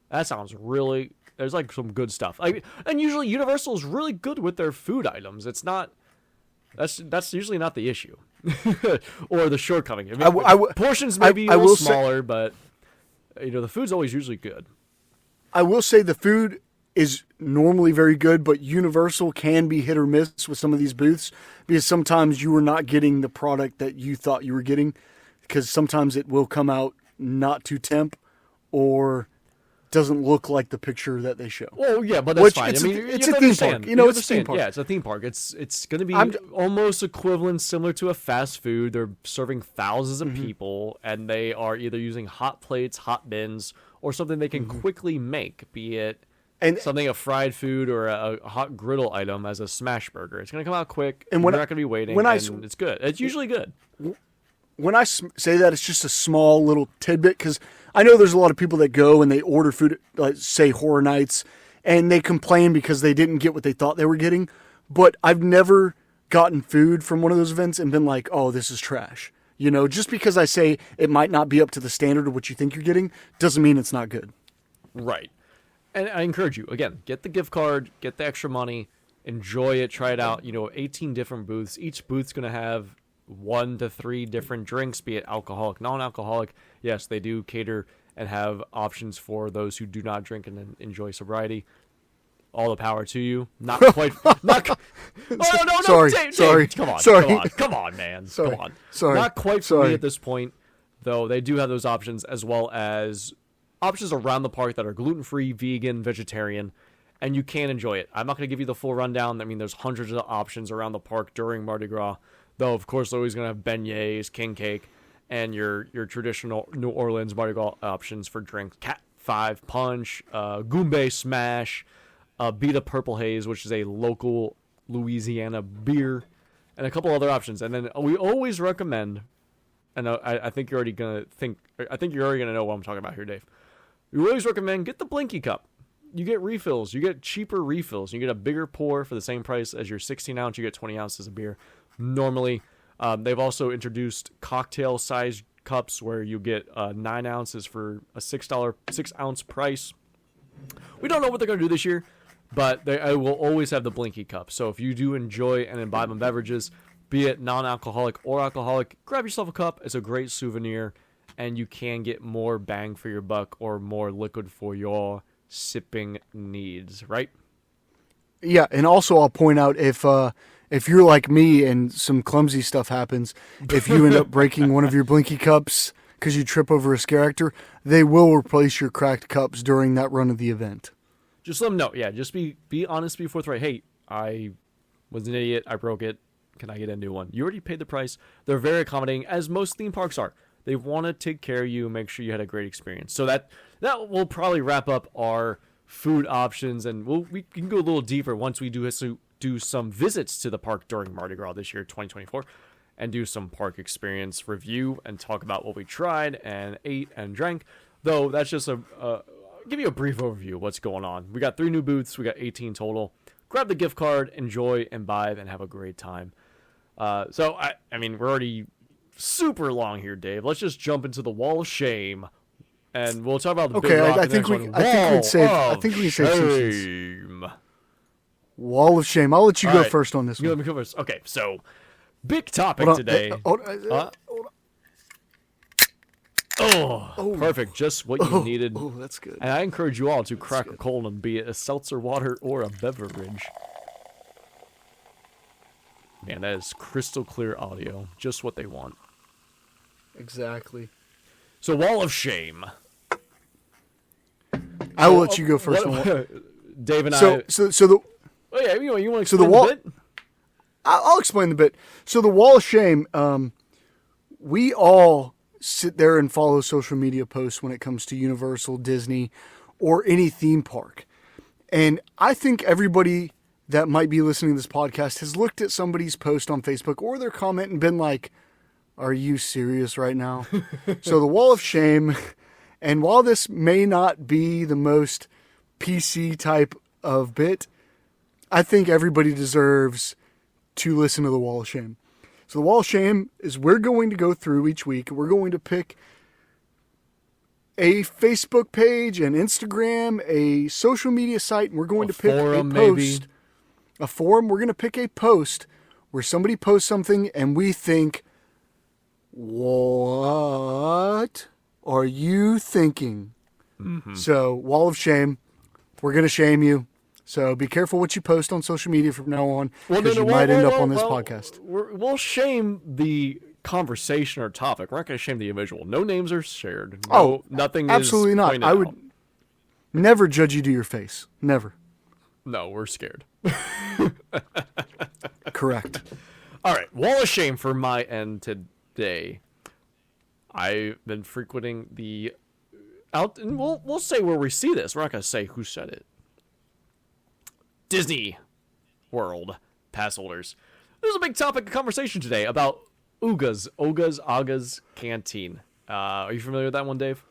That sounds really... There's like some good stuff. And usually Universal is really good with their food items. It's not... That's usually not the issue. Or the shortcoming. Portions may be a little smaller, but... the food's always usually good. I will say the food is normally very good, but Universal can be hit or miss with some of these booths because sometimes you are not getting the product that you thought you were getting because sometimes it will come out not too temp or doesn't look like the picture that they show. Well, yeah, but that's fine. It's I mean, it's you a theme understand. park. You know, You it's a theme understand. park. Yeah, it's a theme park. It's going to be I'm- almost equivalent, similar to a fast food. They're serving thousands of Mm-hmm. people, and they are either using hot plates, hot bins, or something they can quickly make, be it And- something a fried food or a hot griddle item as a smash burger. It's going to come out quick, And and when you're I- not going to be waiting, when I and it's good. It's usually good. When I say that, it's just a small little tidbit because I know there's a lot of people that go and they order food, like say Horror Nights, and they complain because they didn't get what they thought they were getting. But I've never gotten food from one of those events and been like, oh, this is trash. Just because I say it might not be up to the standard of what you think you're getting doesn't mean it's not good. Right. And I encourage you, again, get the gift card, get the extra money, enjoy it, try it out. 18 different booths. Each booth's going to have 1 to 3 different drinks, be it alcoholic, non-alcoholic. Yes, they do cater and have options for those who do not drink and enjoy sobriety. All the power to you. Not quite. Oh, no. Sorry, Dave, sorry, Come on. sorry. Come on, man. Sorry, Come on. sorry, Not quite for sorry. me at this point, though. They do have those options, as well as options around the park that are gluten-free, vegan, vegetarian, and you can enjoy it. I'm not going to give you the full rundown. I mean, there's hundreds of options around the park during Mardi Gras, though, of course, they're always going to have beignets, king cake, and your traditional New Orleans Mardi Gras options for drinks. Cat 5 Punch, Goombay Smash, Beta Purple Haze, which is a local Louisiana beer, and a couple other options. And then we always recommend, and I think you're already going to know what I'm talking about here, Dave. We always recommend get the Blinky Cup. You get refills. You get cheaper refills. You get a bigger pour for the same price as your 16 ounce. You get 20 ounces of beer. Normally, they've also introduced cocktail size cups where you get 9 ounces for a $6 ounce price. We don't know what they're going to do this year, but I will always have the Blinky Cup. So if you do enjoy and imbibe on beverages, be it non-alcoholic or alcoholic, grab yourself a cup. It's a great souvenir, and you can get more bang for your buck or more liquid for your sipping needs, right? Yeah, and also I'll point out if you're like me and some clumsy stuff happens, if you end up breaking one of your Blinky Cups because you trip over a scare actor, they will replace your cracked cups during that run of the event. Just let them know. Yeah, just be honest, be forthright. Hey, I was an idiot. I broke it. Can I get a new one? You already paid the price. They're very accommodating, as most theme parks are. They want to take care of you and make sure you had a great experience. So that will probably wrap up our food options, and we can go a little deeper once we do some visits to the park during Mardi Gras this year, 2024. and do some park experience review and talk about what we tried and ate and drank. Though that's just give you a brief overview of what's going on. We got 3 new booths. We got 18 total. Grab the gift card, enjoy, imbibe, and have a great time. So, I mean, we're already super long here, Dave. Let's just jump into the wall of shame, and we'll talk about the big rock. I think we can save some shame. Wall of shame. I'll let you go first on this one. Let me go first. Okay, so big topic today. Oh, perfect. Just what you needed. Oh, that's good. And I encourage you all to crack a cold and be it a seltzer water or a beverage. Man, that is crystal clear audio. Just what they want. Exactly. So, wall of shame. I will let you go first. Dave and I. So the. Oh yeah, you want to explain the bit? I'll explain the bit. So the wall of shame. We all sit there and follow social media posts when it comes to Universal, Disney, or any theme park. And I think everybody that might be listening to this podcast has looked at somebody's post on Facebook or their comment and been like, are you serious right now? So the wall of shame, and while this may not be the most PC type of bit, I think everybody deserves to listen to the wall of shame. So the wall of shame is we're going to go through each week. We're going to pick a Facebook page, an Instagram, a social media site, and we're going to pick a post. Maybe. A forum. We're going to pick a post where somebody posts something and we think, what are you thinking? Mm-hmm. So wall of shame. We're going to shame you. So be careful what you post on social media from now on, because you might end up on this podcast. We'll shame the conversation or topic. We're not going to shame the individual. No names are shared. No, nothing absolutely is not. I would never judge you to your face. Never. No, we're scared. Correct. All right, wall of shame for my end today. I've been frequenting the out, and we'll say where we see this. We're not going to say who said it. Disney World pass holders. There's a big topic of conversation today about Aga's Canteen. Are you familiar with that one, Dave?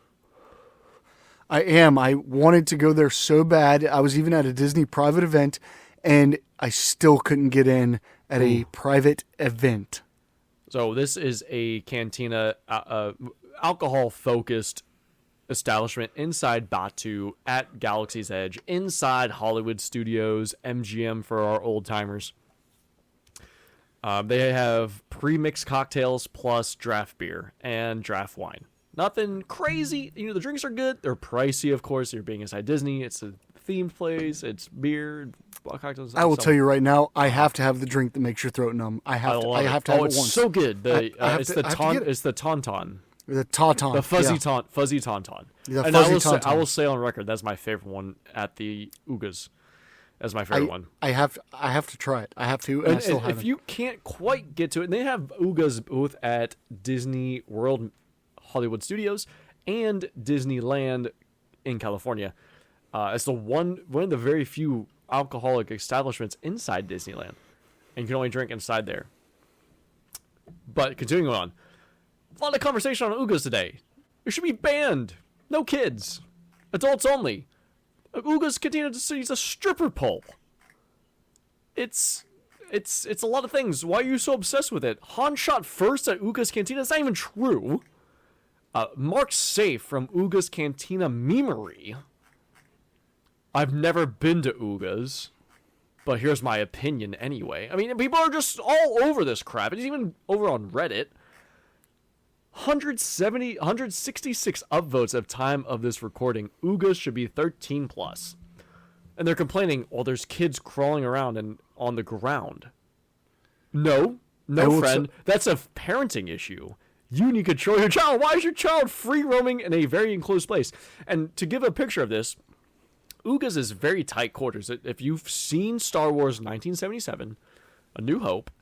I am. I wanted to go there so bad. I was even at a Disney private event, and I still couldn't get in at a private event. So this is a cantina, alcohol-focused establishment inside Batu at Galaxy's Edge, inside Hollywood Studios, MGM for our old timers. They have pre-mixed cocktails plus draft beer and draft wine. Nothing crazy. You know, the drinks are good. They're pricey, of course. You're being inside Disney. It's a themed place. It's beer, cocktails. I will tell you right now, I have to have the drink that makes your throat numb. I have to have it once. It's so good. It's the tauntaun. The tauntaun. The fuzzy tauntaun. And I will say on record, that's my favorite one at the Ugas. That's my favorite one. I have to try it. I have to, and I still haven't. If you can't quite get to it, and they have Ugas both at Disney World Hollywood Studios and Disneyland in California. It's the one of the very few alcoholic establishments inside Disneyland, and you can only drink inside there. But continuing on, a lot of conversation on Ugas today. It should be banned. No kids. Adults only. Ugas Cantina is a stripper pole. It's a lot of things. Why are you so obsessed with it? Han shot first at Ugas Cantina. That's not even true. Mark Safe from Ugas Cantina Memery. I've never been to Ugas, but here's my opinion anyway. I mean, people are just all over this crap. It's even over on Reddit. 166 upvotes at time of this recording. Ugas should be 13 plus. And they're complaining, well, there's kids crawling around and on the ground. No, friend. That's a parenting issue. You need to control your child. Why is your child free roaming in a very enclosed place? And to give a picture of this, Ugas is very tight quarters. If you've seen Star Wars 1977, A New Hope,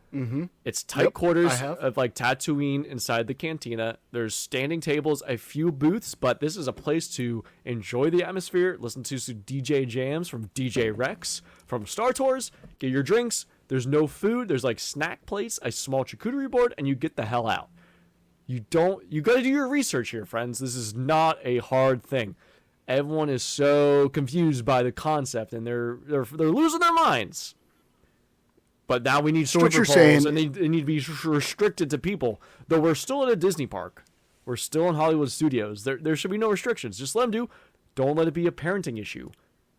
it's tight quarters of like Tatooine inside the cantina. There's standing tables, a few booths, but this is a place to enjoy the atmosphere, listen to some DJ jams from DJ Rex, from Star Tours, get your drinks, There's no food. There's like snack plates, a small charcuterie board, and you get the hell out. You got to do your research here, friends. This is not a hard thing. Everyone is so confused by the concept, and they're losing their minds. But now we need stripper poles, and they need to be restricted to people. Though we're still at a Disney park. We're still in Hollywood Studios. There should be no restrictions. Just let them do. Don't let it be a parenting issue.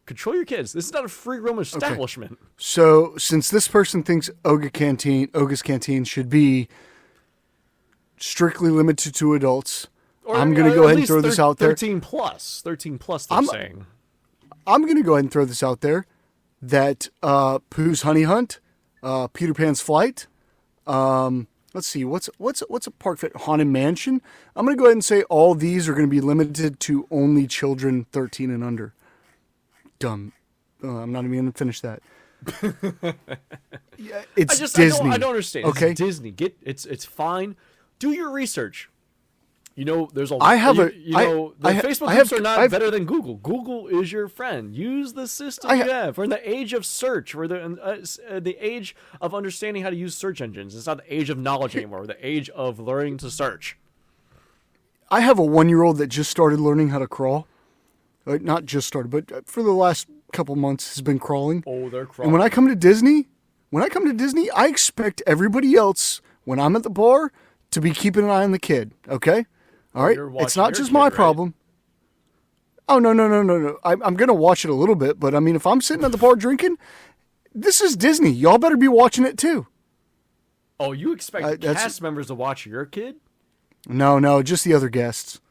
Control your kids. This is not a free roam establishment. Okay. So since this person thinks Oga's Canteen should be strictly limited to adults, I'm going to go ahead and throw this out there. 13 plus, they're saying. I'm going to go ahead and throw this out there that Pooh's Honey Hunt, Peter Pan's Flight, let's see, what's a park fit? Haunted Mansion. I'm going to go ahead and say all these are going to be limited to only children 13 and under. Dumb. I'm not even going to finish that. Yeah, it's Disney. I don't understand. Okay, it's Disney. It's fine. Do your research. You know, there's a. Facebook groups are not better than Google. Google is your friend. Use the system you have. We're in the age of search. We're the age of understanding how to use search engines. It's not the age of knowledge anymore. We're the age of learning to search. I have a 1-year-old that just started learning how to crawl. Not just started, but for the last couple months has been crawling. Oh, they're crawling. And when I come to Disney, I expect everybody else, when I'm at the bar, to be keeping an eye on the kid. Okay? All right? It's not just my problem. Oh, no. I'm going to watch it a little bit, but I mean, if I'm sitting at the bar drinking, this is Disney. Y'all better be watching it too. Oh, you expect cast members to watch your kid? No, just the other guests.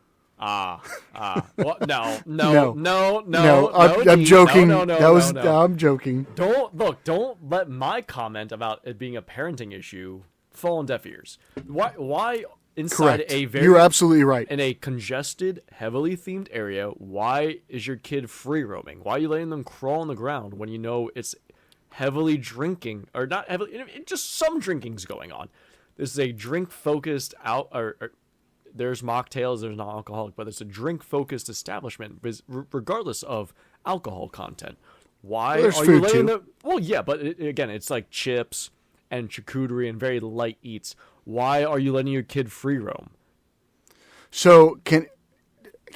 Well, no. I'm joking. No. I'm joking. Don't let my comment about it being a parenting issue fall on deaf ears. Why inside Correct. You're absolutely right. In a congested, heavily themed area, why is your kid free roaming? Why are you letting them crawl on the ground when you know it's heavily drinking, or not heavily, just some drinking's going on? This is a drink focused there's mocktails, there's non-alcoholic, but it's a drink-focused establishment, regardless of alcohol content. Why are you letting them? Well, yeah, but again, it's like chips and charcuterie and very light eats. Why are you letting your kid free roam? So can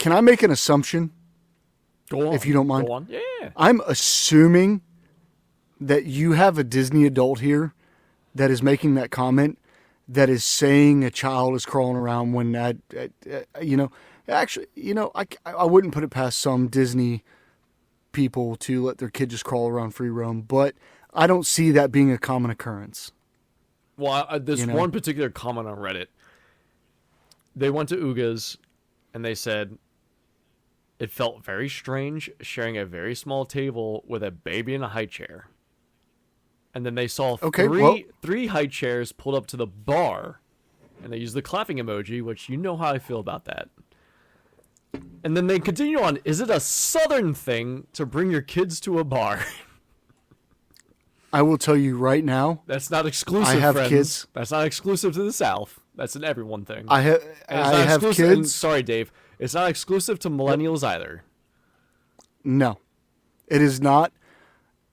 I make an assumption? Go on, if you don't mind. Go on. Yeah. I'm assuming that you have a Disney adult here that is making that comment, that is saying a child is crawling around when I wouldn't put it past some Disney people to let their kid just crawl around free roam, but I don't see that being a common occurrence. Well, there's one particular comment on Reddit. They went to Uga's and they said it felt very strange sharing a very small table with a baby in a high chair. And then they saw three high chairs pulled up to the bar, and they used the clapping emoji, which you know how I feel about that. And then they continue on, is it a Southern thing to bring your kids to a bar? I will tell you right now. That's not exclusive, I have friends. kids. That's not exclusive to the South. That's an everyone thing. I have kids. And, sorry, Dave. It's not exclusive to millennials either. No, it is not.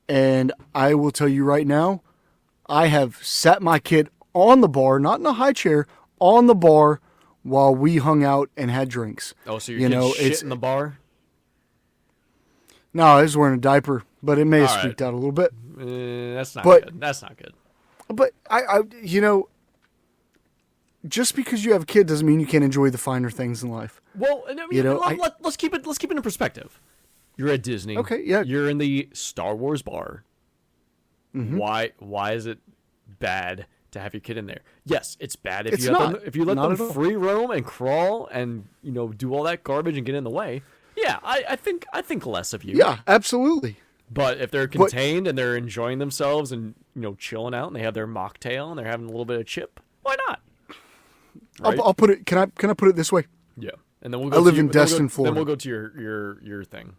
And I will tell you right now, I have sat my kid on the bar, not in a high chair, on the bar while we hung out and had drinks. Oh, so your kid shit in the bar? No, I was wearing a diaper, but it may have squeaked out a little bit. That's not good. That's not good. But I just because you have a kid doesn't mean you can't enjoy the finer things in life. Well, I mean, let's keep it in perspective. You're at Disney. Okay, yeah. You're in the Star Wars bar. Mm-hmm. Why is it bad to have your kid in there? Yes, it's bad if you let them free roam and crawl and do all that garbage and get in the way. Yeah, I think less of you. Yeah, absolutely. But if they're contained and they're enjoying themselves and chilling out and they have their mocktail and they're having a little bit of chip, why not? Right? I'll put it. Can I put it this way? Yeah, and then we'll go. I live in Destin, Florida. Then we'll go to your thing.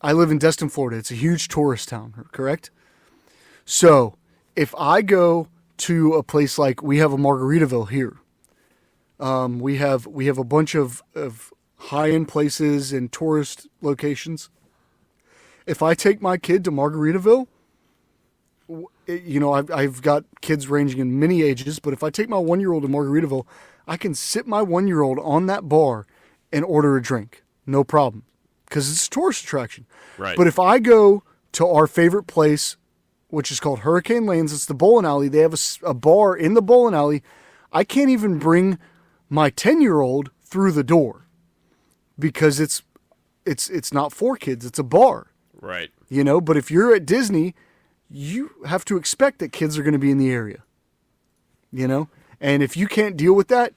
I live in Destin, Florida. It's a huge tourist town, correct? So if I go to a place like, we have a Margaritaville here. We have a bunch of high-end places and tourist locations. If I take my kid to Margaritaville, I've got kids ranging in many ages, but if I take my 1-year-old to Margaritaville, I can sit my 1-year-old on that bar and order a drink. No problem. Because it's a tourist attraction. Right. But if I go to our favorite place, which is called Hurricane Lanes, it's the bowling alley. They have a bar in the bowling alley. I can't even bring my 10-year-old through the door because it's not for kids. It's a bar. Right. But if you're at Disney, you have to expect that kids are going to be in the area. And if you can't deal with that,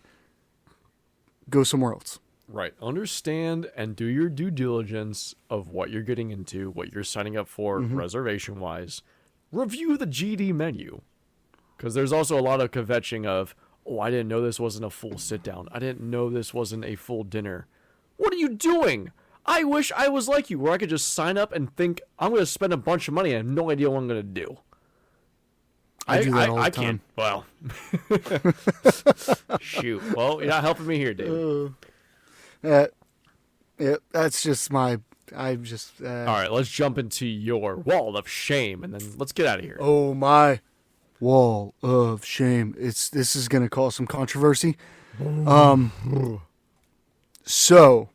go somewhere else. Right. Understand and do your due diligence of what you're getting into, what you're signing up for reservation-wise. Review the GD menu. Because there's also a lot of kvetching of, I didn't know this wasn't a full sit-down. I didn't know this wasn't a full dinner. What are you doing? I wish I was like you, where I could just sign up and think, I'm going to spend a bunch of money and I have no idea what I'm going to do. I do that all the time. Well, shoot. Well, you're not helping me here, David. That's just my. All right, let's jump into your wall of shame, and then let's get out of here. Oh my wall of shame! This is going to cause some controversy. So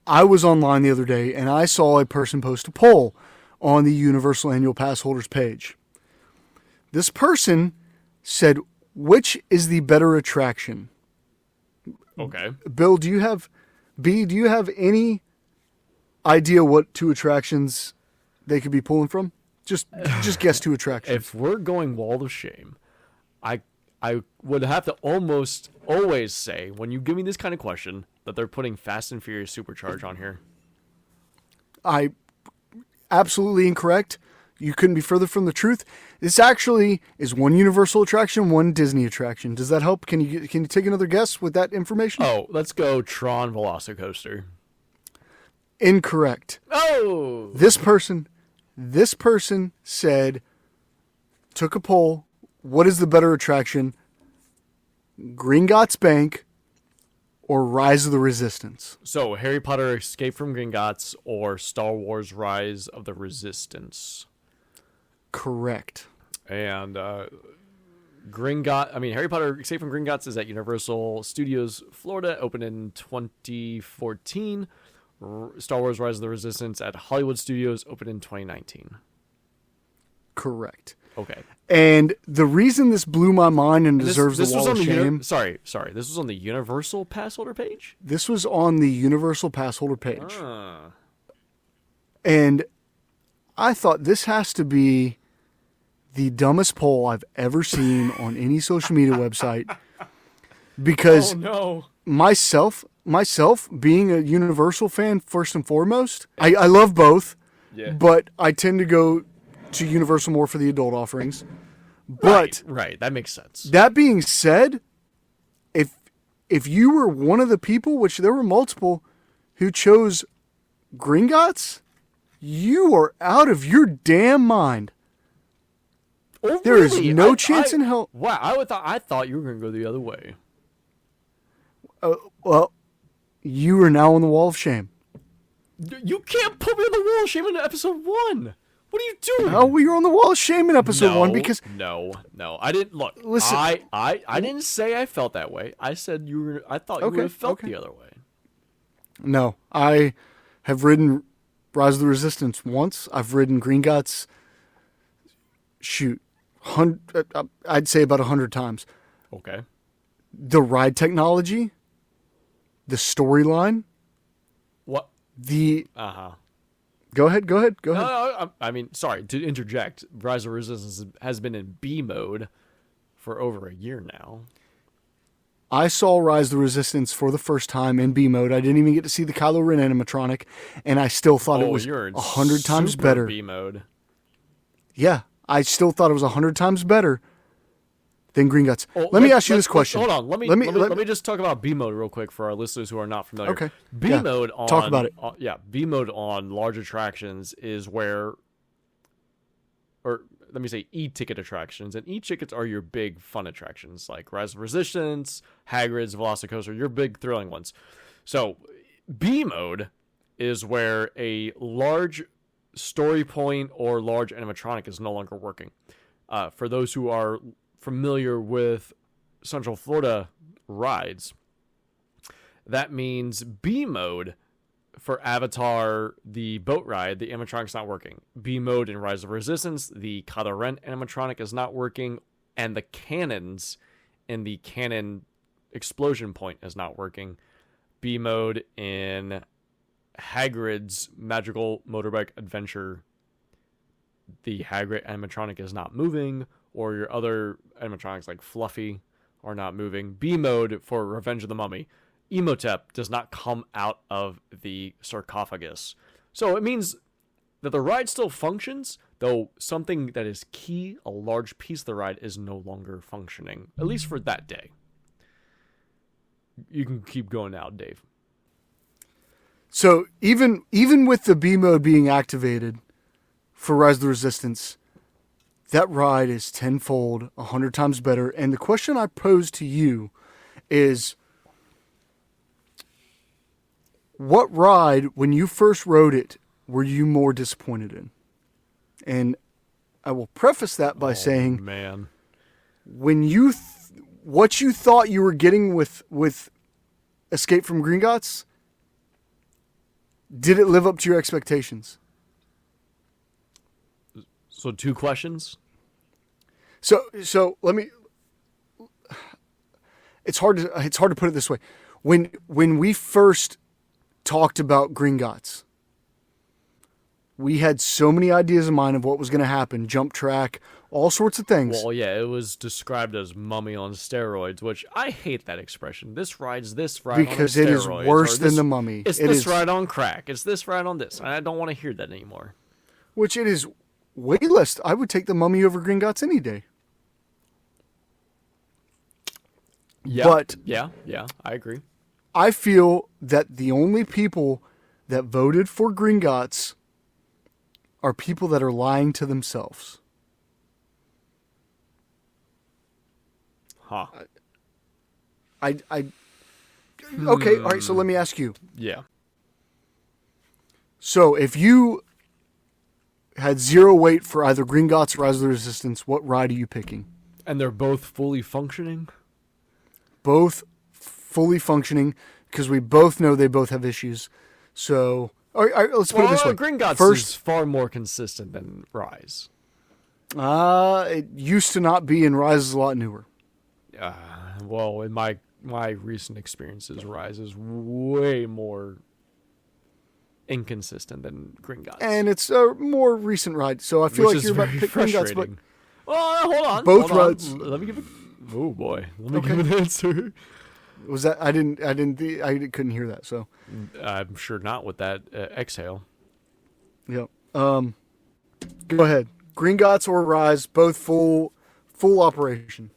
I was online the other day, and I saw a person post a poll on the Universal Annual Pass holders page. This person said, "Which is the better attraction?" Okay. Bill, do you have any idea what two attractions they could be pulling from? Just guess two attractions. If we're going wall of shame, I would have to almost always say, when you give me this kind of question, that they're putting Fast and Furious Supercharge on here. Absolutely incorrect. You couldn't be further from the truth. This actually is one Universal attraction, one Disney attraction. Does that help? Can you take another guess with that information? Oh, let's go Tron Velocicoaster. Incorrect. Oh! This person said, took a poll, what is the better attraction? Gringotts Bank or Rise of the Resistance? So, Harry Potter Escape from Gringotts or Star Wars Rise of the Resistance? Correct. And Harry Potter Escape from Gringotts is at Universal Studios Florida, opened in 2014. Star Wars Rise of the Resistance at Hollywood Studios, opened in 2019. Correct. Okay. And the reason this blew my mind and deserves this the wall of shame... Sorry. This was on the Universal Pass holder page? This was on the Universal Pass holder page. Ah. And I thought this has to be the dumbest poll I've ever seen on any social media website. Because myself, being a Universal fan first and foremost, I love both, but I tend to go to Universal more for the adult offerings. But right, that makes sense. That being said, if you were one of the people, which there were multiple, who chose Gringotts, you are out of your damn mind. Oh, there is no chance in hell. Wow, I thought you were going to go the other way. Well, you are now on the wall of shame. You can't put me on the wall of shame in episode 1. What are you doing? Oh, well, you're on the wall of shame in episode 1 because... No. I didn't... Look, listen. I didn't say I felt that way. I said I thought you would have felt the other way. No. I have ridden Rise of the Resistance once. I've ridden Gringotts, I'd say about 100 times. Okay. The ride technology, the storyline... What? Uh-huh. Go ahead. No, I mean, sorry to interject. Rise of Resistance has been in B mode for over a year now. I saw Rise of the Resistance for the first time in B mode. I didn't even get to see the Kylo Ren animatronic, and I still thought it was 100 times better. B mode. Yeah, I still thought it was 100 times better than Gringotts. Let me ask you this question. Hold on. Let me just talk about B mode real quick for our listeners who are not familiar. Okay. B mode on talk about it. B mode on large attractions is where, or let me say e-ticket attractions, and e-tickets are your big fun attractions like Rise of Resistance, Hagrid's, Velocicoaster, your big thrilling ones. So B mode is where a large story point or large animatronic is no longer working. For those who are familiar with Central Florida rides, that means B mode for Avatar, the boat ride, the animatronic's not working. B mode in Rise of Resistance, the Kylo Ren animatronic is not working, and the cannons in the cannon explosion point is not working. B mode in Hagrid's Magical Motorbike Adventure, the Hagrid animatronic is not moving, or your other animatronics like Fluffy are not moving. B mode for Revenge of the Mummy, Emotep does not come out of the sarcophagus. So it means that the ride still functions, though something that is key, a large piece of the ride, is no longer functioning, at least for that day. You can keep going now, Dave. So even with the B mode being activated for Rise of the Resistance, that ride is tenfold, 100 times better. And the question I pose to you is, what ride, when you first rode it, were you more disappointed in? And I will preface that by saying, man, when you what you thought you were getting with Escape from Gringotts, did it live up to your expectations? So 2 questions. So let me. It's hard to put it this way. When we first talked about Gringotts, we had so many ideas in mind of what was going to happen, jump track, all sorts of things. Well, yeah, it was described as Mummy on steroids, which I hate that expression. This ride's this ride because on steroids. It is worse than the Mummy. It's this ride on crack. It's this ride on this. I don't want to hear that anymore. Which it is way less. I would take the Mummy over Gringotts any day. Yeah, but yeah, I agree. I feel that the only people that voted for Gringotts are people that are lying to themselves. Huh. Okay, all right, so let me ask you. Yeah. So if you had 0 weight for either Gringotts or Rise of the Resistance, what ride are you picking? And they're both fully functioning? Both fully functioning, because we both know they both have issues. So, all right, let's put it this way. Gringotts is far more consistent than Rise. It used to not be, and Rise is a lot newer. Well, in my recent experiences, Rise is way more inconsistent than Gringotts. And it's a more recent ride, so I feel like you're about to pick Gringotts. But hold on. Both rides. Let me give it. Oh boy, let me give an answer. Was that I couldn't hear that. So I'm sure not with that exhale. Yep. Go ahead. Gringotts or Rise, both full operation.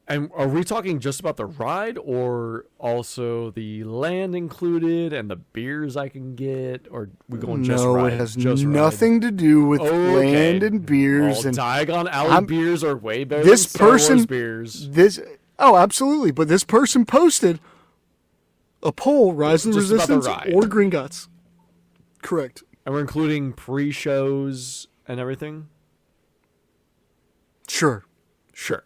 And are we talking just about the ride, or also the land included and the beers I can get, or we going just ride? No, it has nothing to do with land and beers. Well, and Diagon Alley beers are way better this than Star person Wars beers. Absolutely. But this person posted a poll: Rise of the Resistance or Gringotts. Correct. And we're including pre-shows and everything. Sure.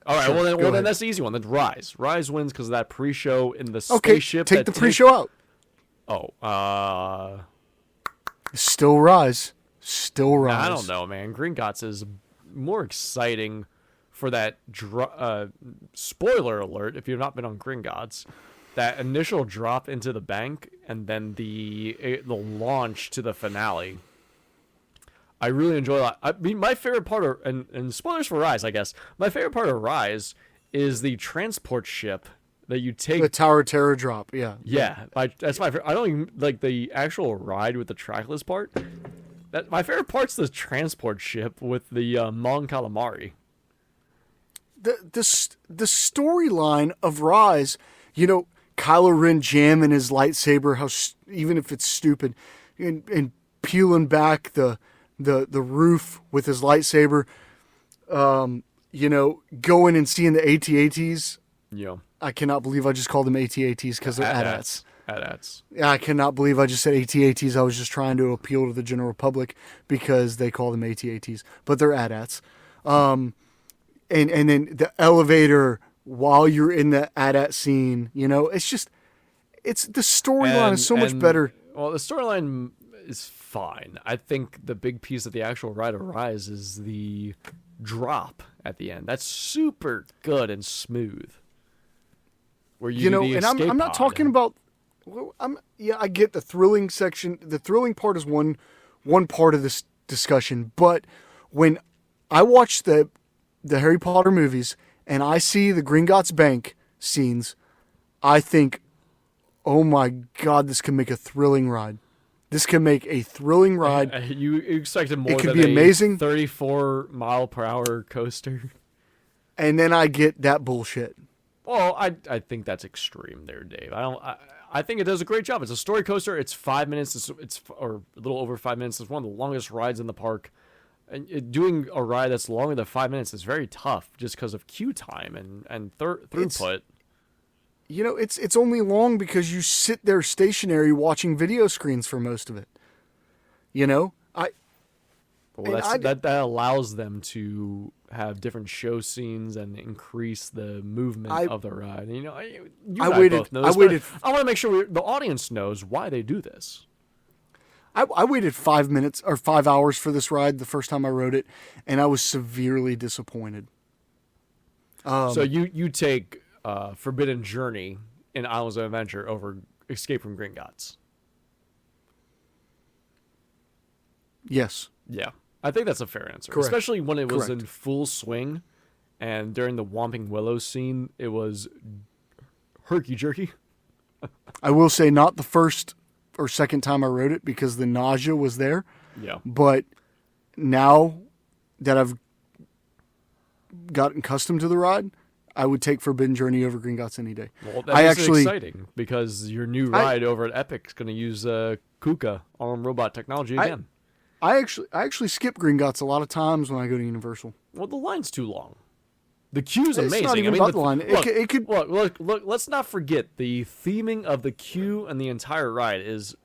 All right. Sure. Well, then that's the easy one. Then Rise. Rise wins because of that pre-show in the spaceship. Take the pre-show out. Oh. Still Rise. I don't know, man. Gringotts is more exciting for that. Spoiler alert! If you've not been on Gringotts, that initial drop into the bank and then the launch to the finale. I really enjoy that. I mean, my favorite part of, and spoilers for Rise, I guess, my favorite part of Rise is the transport ship that you take. The Tower of Terror drop, yeah. Yeah, that's my favorite. I don't even like the actual ride with the trackless part. My favorite part's the transport ship with the Mon Calamari. The storyline of Rise, Kylo Ren jamming his lightsaber, even if it's stupid, and peeling back the roof with his lightsaber, going and seeing the AT-ATs. Yeah. I cannot believe I just called them AT-ATs because they're AT-ATs. AT-ATs. Yeah, I cannot believe I just said AT-ATs. I was just trying to appeal to the general public because they call them AT-ATs, but they're AT-ATs. And then the elevator while you're in the AT-AT scene, it's the storyline is so much better. Well, the storyline is fine. I think the big piece of the actual Ride of Rise is the drop at the end. That's super good and smooth. Where and I'm not talking about. Well, I get the thrilling section. The thrilling part is one part of this discussion. But when I watch the Harry Potter movies and I see the Gringotts Bank scenes, I think, oh my God, this can make a thrilling ride. This can make a thrilling ride. You expected more. It could be amazing. 34-mile-per-hour coaster. And then I get that bullshit. Well, I think that's extreme there, Dave. I think it does a great job. It's a story coaster. It's 5 minutes. It's or a little over 5 minutes. It's one of the longest rides in the park. And doing a ride that's longer than 5 minutes is very tough just because of queue time and throughput. It's only long because you sit there stationary watching video screens for most of it. That allows them to have different show scenes and increase the movement of the ride. I waited. I want to make sure the audience knows why they do this. I waited 5 minutes or 5 hours for this ride the first time I rode it, and I was severely disappointed. So you take Forbidden Journey in Islands of Adventure over Escape from Gringotts? Yes. Yeah. I think that's a fair answer. Correct. Especially when it was Correct. in full swing, and during the Whomping Willow scene, it was herky-jerky. I will say not the first or second time I rode it because the nausea was there. Yeah. But now that I've gotten accustomed to the ride, I would take Forbidden Journey over Gringotts any day. Well, that's exciting because your new ride over at Epic is going to use KUKA, arm robot technology again. I actually skip Gringotts a lot of times when I go to Universal. Well, the line's too long. The queue's amazing. It's not even about the line. Look, let's not forget the theming of the queue and the entire ride is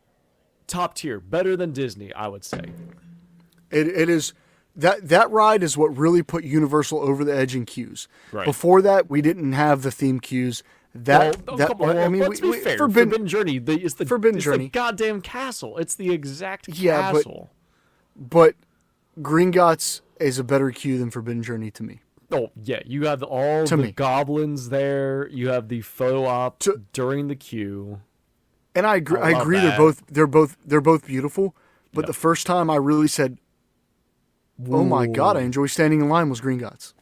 top tier, better than Disney, I would say. It is. That ride is what really put Universal over the edge in queues. Right. Before that, we didn't have the theme queues. Let's be fair. Forbidden Journey it's the goddamn castle. It's the exact castle. But Gringotts is a better queue than Forbidden Journey to me. Oh yeah, you have all the goblins there. You have the photo op during the queue. And I agree. They're both beautiful. But the first time I really said, "Oh my God, I enjoy standing in line," was Gringotts.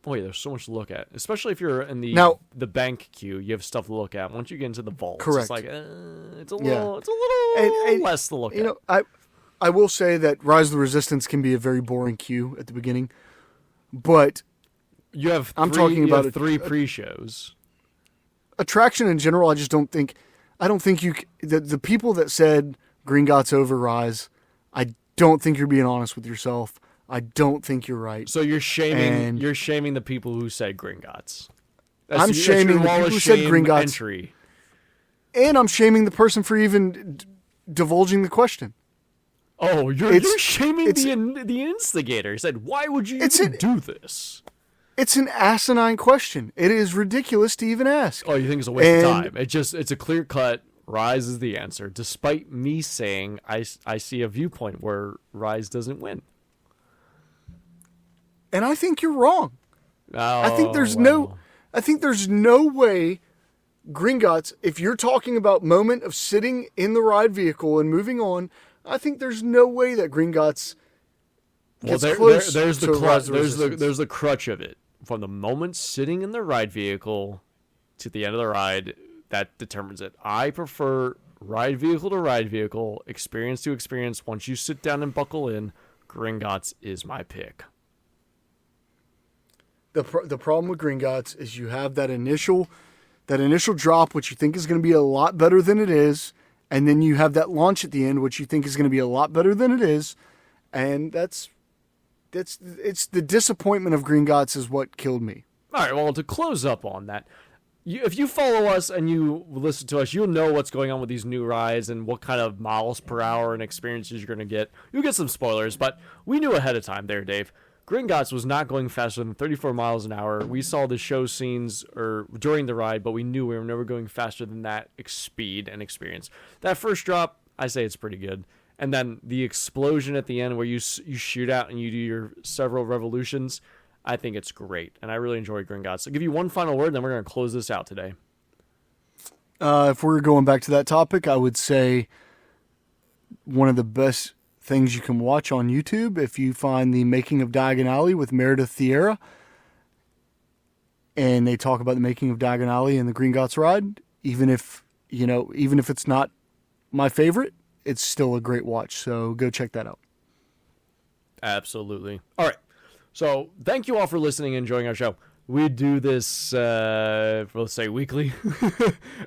Oh yeah, there's so much to look at, especially if you're in the bank queue. You have stuff to look at. Once you get into the vaults, correct. It's like it's a little and less to look at. I will say that Rise of the Resistance can be a very boring queue at the beginning, but you have three pre-shows. Attraction in general, I don't think the people that said Gringotts over Rise, I don't think you're being honest with yourself. I don't think you're right. So you're shaming the people who said Gringotts. I'm shaming the people who said Gringotts. Entry. And I'm shaming the person for even divulging the question. Oh, you're shaming the instigator. He said, "Why would you even do this?" It's an asinine question. It is ridiculous to even ask. Oh, you think it's a waste of time? It's a clear cut. Rise is the answer, despite me saying I see a viewpoint where Rise doesn't win. And I think you're wrong. Oh, I think there's no way Gringotts, if you're talking about moment of sitting in the ride vehicle and moving on, I think there's no way that Gringotts gets close to Rise of the Resistance. There's the crutch of it. From the moment sitting in the ride vehicle to the end of the ride, that determines it. I prefer ride vehicle to ride vehicle, experience to experience. Once you sit down and buckle in, Gringotts is my pick. The problem with Gringotts is you have that initial drop, which you think is going to be a lot better than it is, and then you have that launch at the end, which you think is going to be a lot better than it is, and it's the disappointment of Gringotts is what killed me. All right, well, to close up on that, if you follow us and you listen to us, you'll know what's going on with these new rides and what kind of miles per hour and experiences you're going to get. You'll get some spoilers, but we knew ahead of time there, Dave. Gringotts was not going faster than 34 miles an hour. We saw the show scenes during the ride, but we knew we were never going faster than that speed and experience. That first drop, I say it's pretty good. And then the explosion at the end where you shoot out and you do your several revolutions, I think it's great. And I really enjoy Gringotts. I'll give you one final word, then we're going to close this out today. If we're going back to that topic, I would say one of the best things you can watch on YouTube, if you find the making of Diagon Alley with Meredith Thierra, and they talk about the making of Diagon Alley and the Gringotts ride, even if it's not my favorite, it's still a great watch. So go check that out. Absolutely. All right. So thank you all for listening and enjoying our show. We do this, let's say weekly,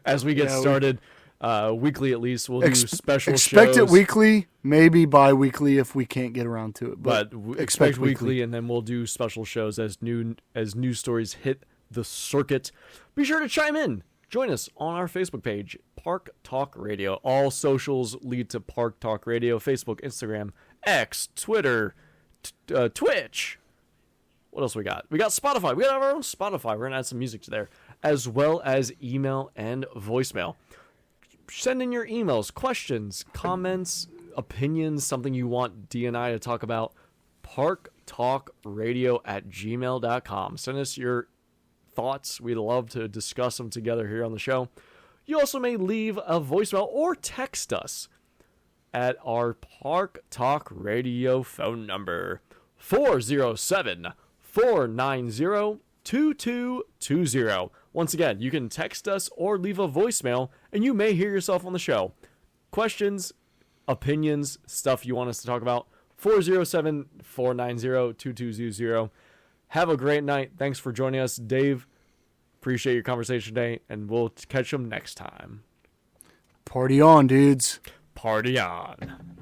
as we get started. Weekly at least. We'll do special shows. Expect it weekly, maybe bi-weekly if we can't get around to it. But expect weekly, and then we'll do special shows as news stories hit the circuit. Be sure to chime in. Join us on our Facebook page, Park Talk Radio. All socials lead to Park Talk Radio. Facebook, Instagram, X, Twitter, Twitch. What else we got? We got Spotify. We got our own Spotify. We're going to add some music to there, as well as email and voicemail. Send in your emails, questions, comments, opinions, something you want D and I to talk about. parktalkradio@gmail.com. Send us your thoughts. We'd love to discuss them together here on the show. You also may leave a voicemail or text us at our Park Talk Radio phone number, 407-490-2220. Once again, you can text us or leave a voicemail, and you may hear yourself on the show. Questions, opinions, stuff you want us to talk about, 407-490-2220. Have a great night. Thanks for joining us, Dave. Appreciate your conversation today, and we'll catch them next time. Party on, dudes. Party on.